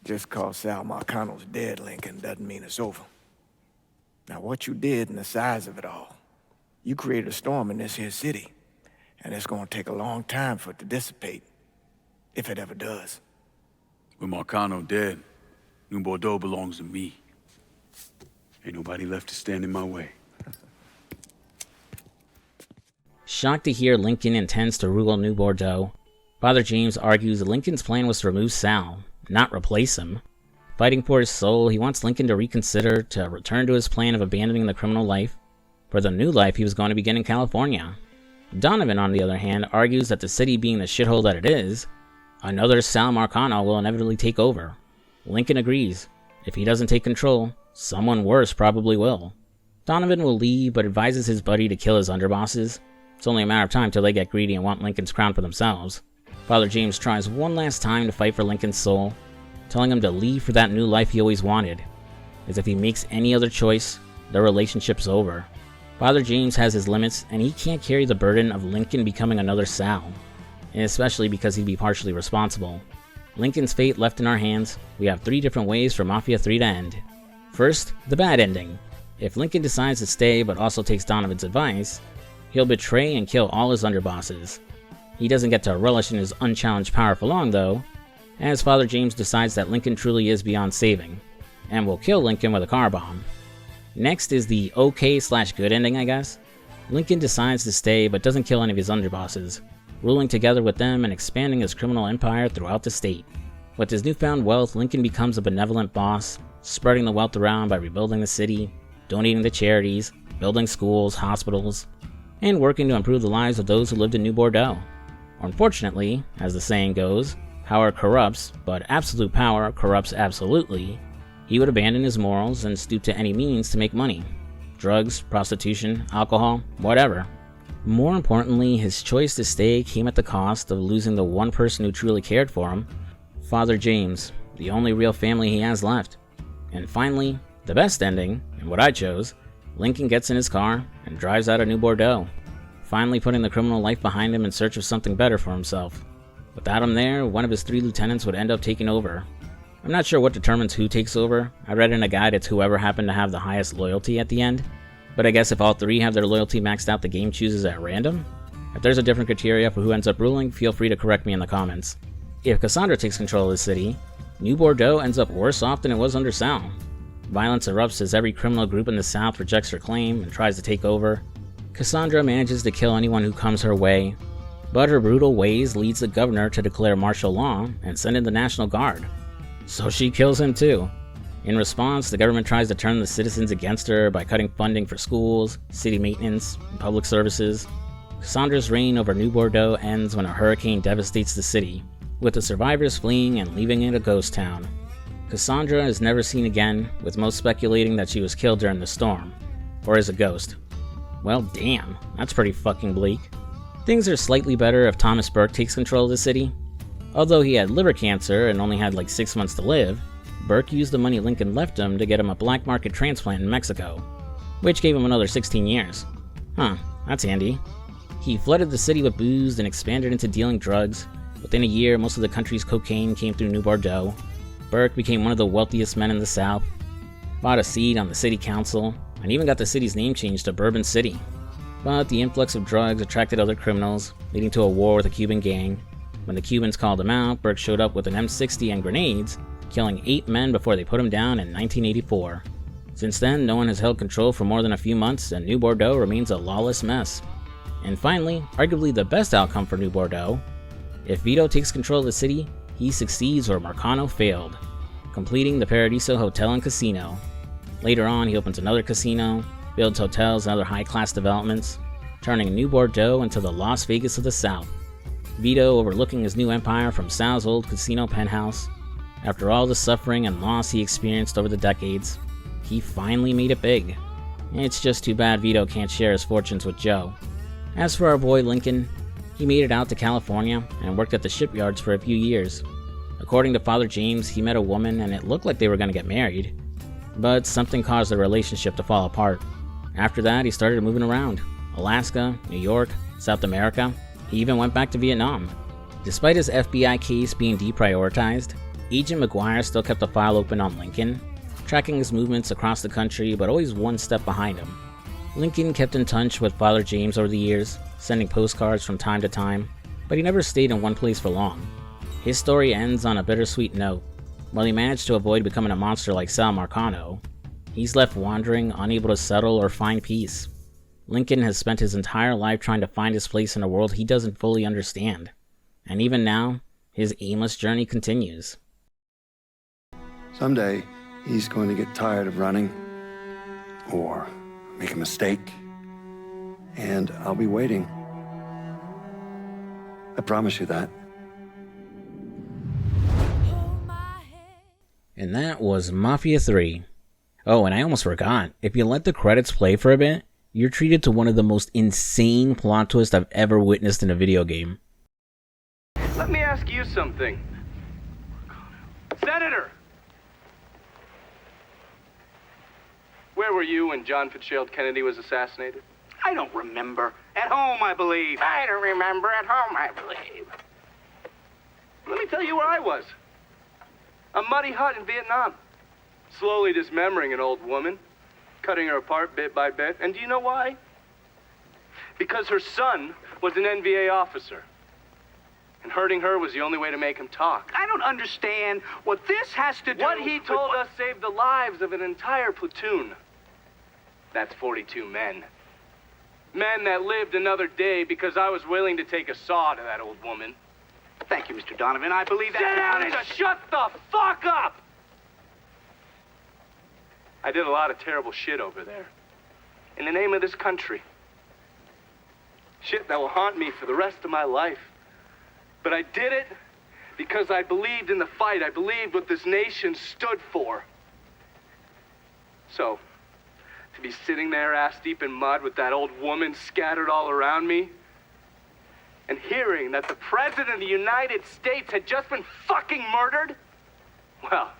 Just cause Sal Marcano's dead, Lincoln, doesn't mean it's over. Now, what you did and the size of it all, you created a storm in this here city, and it's gonna take a long time for it to dissipate, if it ever does. With Marcano dead, New Bordeaux belongs to me. Ain't nobody left to stand in my way. Shocked to hear Lincoln intends to rule New Bordeaux, Father James argues Lincoln's plan was to remove Sal, not replace him. Fighting for his soul, he wants Lincoln to reconsider, to return to his plan of abandoning the criminal life for the new life he was going to begin in California. Donovan, on the other hand, argues that the city being the shithole that it is, Another Sal Marcano will inevitably take over. Lincoln agrees. If he doesn't take control, someone worse probably will. Donovan will leave, but advises his buddy to kill his underbosses. It's only a matter of time till they get greedy and want Lincoln's crown for themselves. Father James tries one last time to fight for Lincoln's soul, telling him to leave for that new life he always wanted, as if he makes any other choice, their relationship's over. Father James has his limits, and he can't carry the burden of Lincoln becoming another Sal, and especially because he'd be partially responsible. Lincoln's fate left in our hands. We have 3 different ways for Mafia 3 to end. First, the bad ending. If Lincoln decides to stay but also takes Donovan's advice, he'll betray and kill all his underbosses. He doesn't get to relish in his unchallenged power for long though, as Father James decides that Lincoln truly is beyond saving, and will kill Lincoln with a car bomb. Next is the okay/good ending, I guess. Lincoln decides to stay but doesn't kill any of his underbosses, ruling together with them and expanding his criminal empire throughout the state. With his newfound wealth, Lincoln becomes a benevolent boss, spreading the wealth around by rebuilding the city, donating to charities, building schools, hospitals, and working to improve the lives of those who lived in New Bordeaux. Unfortunately, as the saying goes, power corrupts, but absolute power corrupts absolutely. He would abandon his morals and stoop to any means to make money. Drugs, prostitution, alcohol, whatever. More importantly, his choice to stay came at the cost of losing the one person who truly cared for him, Father James, the only real family he has left. And finally, the best ending, and what I chose, Lincoln gets in his car and drives out of New Bordeaux, finally putting the criminal life behind him in search of something better for himself. Without him there, one of his 3 lieutenants would end up taking over. I'm not sure what determines who takes over. I read in a guide it's whoever happened to have the highest loyalty at the end, but I guess if all 3 have their loyalty maxed out, the game chooses at random? If there's a different criteria for who ends up ruling, feel free to correct me in the comments. If Cassandra takes control of the city, New Bordeaux ends up worse off than it was under Sal. Violence erupts as every criminal group in the south rejects her claim and tries to take over. Cassandra manages to kill anyone who comes her way, but her brutal ways leads the governor to declare martial law and send in the National Guard. So she kills him too. In response, the government tries to turn the citizens against her by cutting funding for schools, city maintenance, and public services. Cassandra's reign over New Bordeaux ends when a hurricane devastates the city, with the survivors fleeing and leaving it a ghost town. Cassandra is never seen again, with most speculating that she was killed during the storm, or is a ghost. Well damn, that's pretty fucking bleak. Things are slightly better if Thomas Burke takes control of the city. Although he had liver cancer and only had like 6 months to live, Burke used the money Lincoln left him to get him a black market transplant in Mexico, which gave him another 16 years. Huh, that's handy. He flooded the city with booze and expanded into dealing drugs. Within a year, most of the country's cocaine came through New Bordeaux. Burke became one of the wealthiest men in the South, bought a seat on the city council, and even got the city's name changed to Bourbon City. But the influx of drugs attracted other criminals, leading to a war with a Cuban gang. When the Cubans called him out, Burke showed up with an M60 and grenades, killing 8 men before they put him down in 1984. Since then, no one has held control for more than a few months, and New Bordeaux remains a lawless mess. And finally, arguably the best outcome for New Bordeaux, if Vito takes control of the city, he succeeds where Marcano failed, completing the Paradiso Hotel and Casino. Later on, he opens another casino, builds hotels and other high-class developments, turning New Bordeaux into the Las Vegas of the South. Vito overlooking his new empire from Sal's old casino penthouse. After all the suffering and loss he experienced over the decades, he finally made it big. It's just too bad Vito can't share his fortunes with Joe. As for our boy Lincoln, he made it out to California and worked at the shipyards for a few years. According to Father James, he met a woman and it looked like they were going to get married, but something caused the relationship to fall apart. After that, he started moving around. Alaska, New York, South America. He even went back to Vietnam. Despite his FBI case being deprioritized, Agent McGuire still kept a file open on Lincoln, tracking his movements across the country but always one step behind him. Lincoln kept in touch with Father James over the years, sending postcards from time to time, but he never stayed in one place for long. His story ends on a bittersweet note. While he managed to avoid becoming a monster like Sal Marcano, he's left wandering, unable to settle or find peace. Lincoln has spent his entire life trying to find his place in a world he doesn't fully understand. And even now, his aimless journey continues. Someday, he's going to get tired of running, or make a mistake, and I'll be waiting. I promise you that. And that was Mafia III. Oh, and I almost forgot. If you let the credits play for a bit, you're treated to one of the most insane plot twists I've ever witnessed in a video game. Let me ask you something. Senator! Where were you when John Fitzgerald Kennedy was assassinated? I don't remember. At home, I believe. I don't remember. At home, I believe. Let me tell you where I was. A muddy hut in Vietnam. Slowly dismembering an old woman, cutting her apart bit by bit. And do you know why? Because her son was an NVA officer. And hurting her was the only way to make him talk. I don't understand what this has to do. What he told us saved the lives of an entire platoon. That's 42 men. Men that lived another day because I was willing to take a saw to that old woman. Thank you, Mr. Donovan. I believe that. Sit down and shut the fuck up! I did a lot of terrible shit over there. In the name of this country. Shit that will haunt me for the rest of my life. But I did it because I believed in the fight. I believed what this nation stood for. So, to be sitting there ass deep in mud with that old woman scattered all around me, and hearing that the President of the United States had just been fucking murdered, well,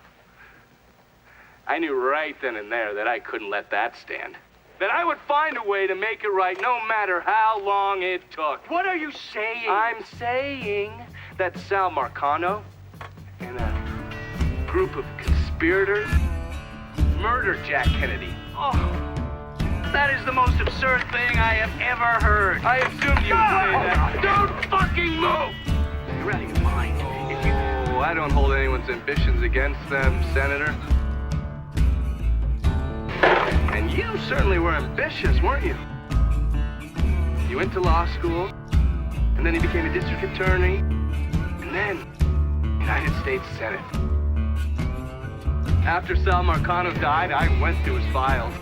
I knew right then and there that I couldn't let that stand. That I would find a way to make it right no matter how long it took. What are you saying? I'm saying that Sal Marcano and a group of conspirators murdered Jack Kennedy. Oh, that is the most absurd thing I have ever heard. I assumed you would say that. Don't fucking move! You're out of your mind. If you... Oh, I don't hold anyone's ambitions against them, Senator. And you certainly were ambitious, weren't you? You went to law school, and then you became a district attorney, and then United States Senate. After Sal Marcano died, I went through his files.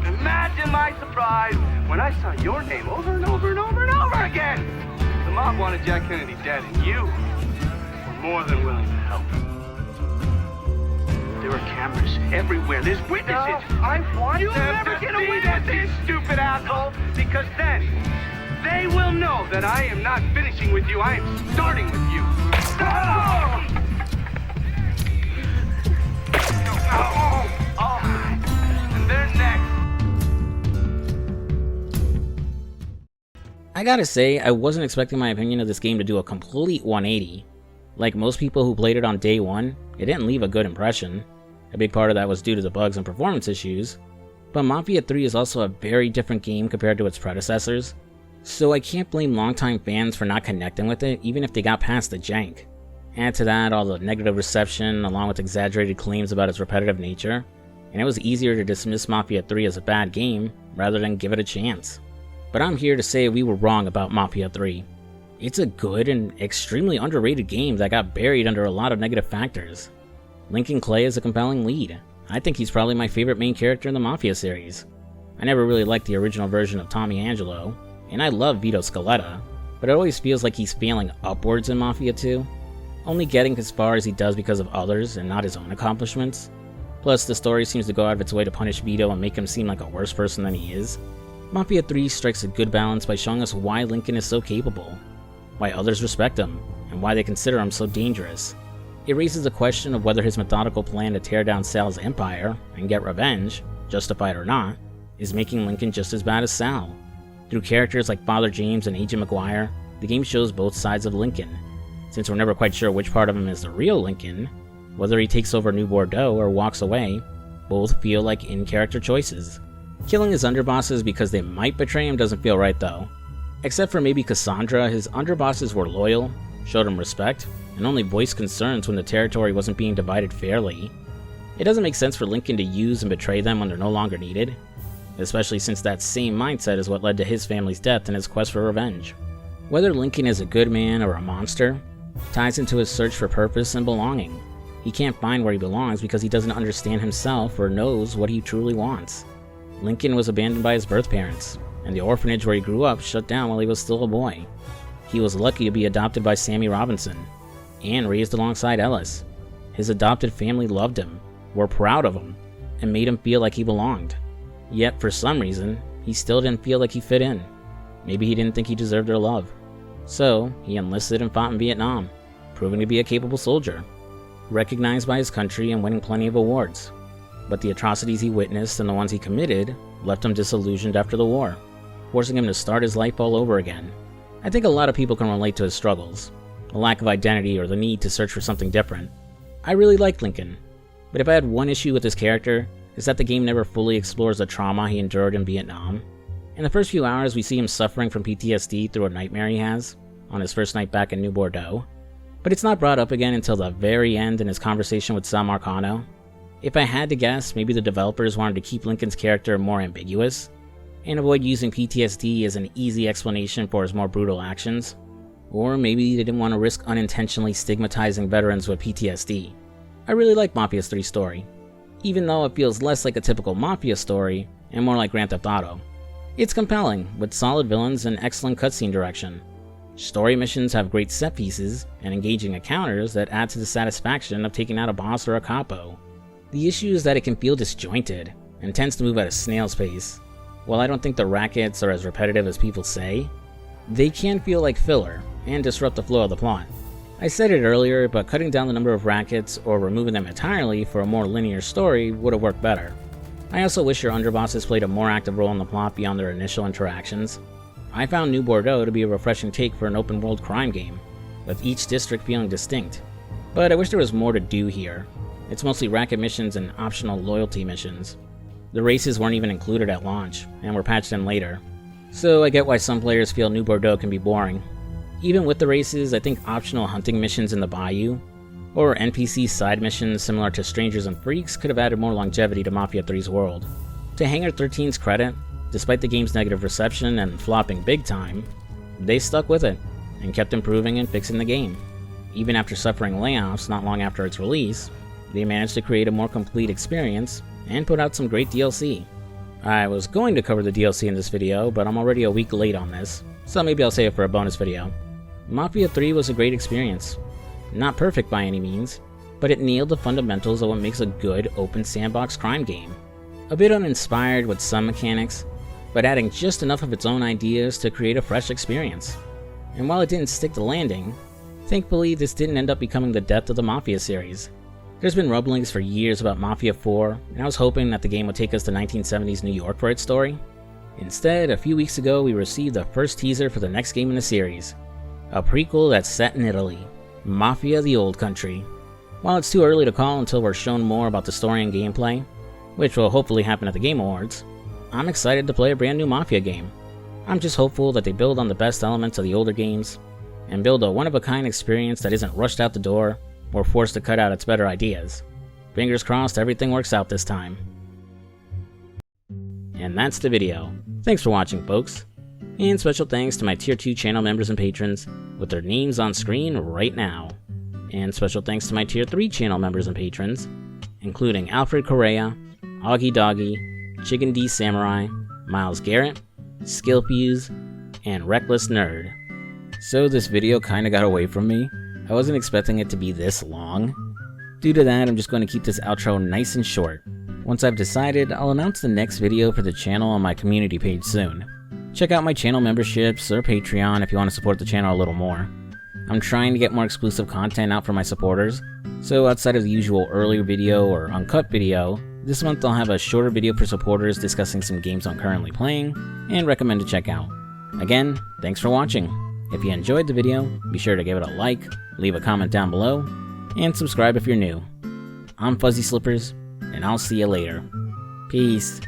Imagine my surprise when I saw your name over and over and over and over again. The mob wanted Jack Kennedy dead, and you were more than willing to help. There are cameras everywhere. There's witnesses. No, I want You'll them never to get see away that, with you this. stupid asshole, because then they will know that I am not finishing with you. I am starting with you. Oh! And they're next. I gotta say, I wasn't expecting my opinion of this game to do a complete 180. Like most people who played it on day one, it didn't leave a good impression. A big part of that was due to the bugs and performance issues. But Mafia III is also a very different game compared to its predecessors, so I can't blame longtime fans for not connecting with it even if they got past the jank. Add to that all the negative reception along with exaggerated claims about its repetitive nature, and it was easier to dismiss Mafia III as a bad game rather than give it a chance. But I'm here to say we were wrong about Mafia III. It's a good and extremely underrated game that got buried under a lot of negative factors. Lincoln Clay is a compelling lead. I think he's probably my favorite main character in the Mafia series. I never really liked the original version of Tommy Angelo, and I love Vito Scaletta, but it always feels like he's failing upwards in Mafia II, only getting as far as he does because of others and not his own accomplishments. Plus, the story seems to go out of its way to punish Vito and make him seem like a worse person than he is. Mafia 3 strikes a good balance by showing us why Lincoln is so capable, why others respect him, and why they consider him so dangerous. It raises the question of whether his methodical plan to tear down Sal's empire and get revenge, justified or not, is making Lincoln just as bad as Sal. Through characters like Father James and Agent McGuire, the game shows both sides of Lincoln. Since we're never quite sure which part of him is the real Lincoln, whether he takes over New Bordeaux or walks away, both feel like in-character choices. Killing his underbosses because they might betray him doesn't feel right though. Except for maybe Cassandra, his underbosses were loyal, showed him respect, and only voiced concerns when the territory wasn't being divided fairly. It doesn't make sense for Lincoln to use and betray them when they're no longer needed, especially since that same mindset is what led to his family's death and his quest for revenge. Whether Lincoln is a good man or a monster ties into his search for purpose and belonging. He can't find where he belongs because he doesn't understand himself or knows what he truly wants. Lincoln was abandoned by his birth parents, and the orphanage where he grew up shut down while he was still a boy. He was lucky to be adopted by Sammy Robinson, and raised alongside Ellis. His adopted family loved him, were proud of him, and made him feel like he belonged. Yet, for some reason, he still didn't feel like he fit in. Maybe he didn't think he deserved their love. So, he enlisted and fought in Vietnam, proving to be a capable soldier, recognized by his country and winning plenty of awards. But the atrocities he witnessed and the ones he committed left him disillusioned after the war, forcing him to start his life all over again. I think a lot of people can relate to his struggles, the lack of identity or the need to search for something different. I really like Lincoln, but if I had one issue with his character, is that the game never fully explores the trauma he endured in Vietnam. In the first few hours, we see him suffering from PTSD through a nightmare he has on his first night back in New Bordeaux, but it's not brought up again until the very end in his conversation with Sal Marcano. If I had to guess, maybe the developers wanted to keep Lincoln's character more ambiguous, and avoid using PTSD as an easy explanation for his more brutal actions. Or maybe they didn't want to risk unintentionally stigmatizing veterans with PTSD. I really like Mafia 3's story, even though it feels less like a typical Mafia story and more like Grand Theft Auto. It's compelling, with solid villains and excellent cutscene direction. Story missions have great set pieces and engaging encounters that add to the satisfaction of taking out a boss or a capo. The issue is that it can feel disjointed and tends to move at a snail's pace. While I don't think the rackets are as repetitive as people say, they can feel like filler and disrupt the flow of the plot. I said it earlier, but cutting down the number of rackets or removing them entirely for a more linear story would have worked better. I also wish your underbosses played a more active role in the plot beyond their initial interactions. I found New Bordeaux to be a refreshing take for an open world crime game, with each district feeling distinct. But I wish there was more to do here. It's mostly racket missions and optional loyalty missions. The races weren't even included at launch, and were patched in later. So I get why some players feel New Bordeaux can be boring. Even with the races, I think optional hunting missions in the bayou, or NPC side missions similar to Strangers and Freaks could have added more longevity to Mafia 3's world. To Hangar 13's credit, despite the game's negative reception and flopping big time, they stuck with it, and kept improving and fixing the game. Even after suffering layoffs not long after its release, they managed to create a more complete experience and put out some great DLC. I was going to cover the DLC in this video, but I'm already a week late on this, so maybe I'll save it for a bonus video. Mafia 3 was a great experience. Not perfect by any means, but it nailed the fundamentals of what makes a good open sandbox crime game. A bit uninspired with some mechanics, but adding just enough of its own ideas to create a fresh experience. And while it didn't stick the landing, thankfully this didn't end up becoming the death of the Mafia series. There's been rumblings for years about Mafia 4, and I was hoping that the game would take us to 1970s New York for its story. Instead, a few weeks ago we received the first teaser for the next game in the series. A prequel that's set in Italy, Mafia the Old Country. While it's too early to call until we're shown more about the story and gameplay, which will hopefully happen at the Game Awards, I'm excited to play a brand new Mafia game. I'm just hopeful that they build on the best elements of the older games, and build a one-of-a-kind experience that isn't rushed out the door or forced to cut out its better ideas. Fingers crossed everything works out this time. And that's the video. Thanks for watching, folks. And special thanks to my Tier 2 channel members and patrons with their names on screen right now. And special thanks to my Tier 3 channel members and patrons, including Alfred Correa, Augie Doggy, Chicken D Samurai, Miles Garrett, Skillfuse, and Reckless Nerd. So this video kinda got away from me. I wasn't expecting it to be this long. Due to that, I'm just going to keep this outro nice and short. Once I've decided, I'll announce the next video for the channel on my community page soon. Check out my channel memberships or Patreon if you want to support the channel a little more. I'm trying to get more exclusive content out for my supporters, so outside of the usual early video or uncut video, this month I'll have a shorter video for supporters discussing some games I'm currently playing and recommend to check out. Again, thanks for watching. If you enjoyed the video, be sure to give it a like, leave a comment down below, and subscribe if you're new. I'm FuzzySlippers, and I'll see you later. Peace.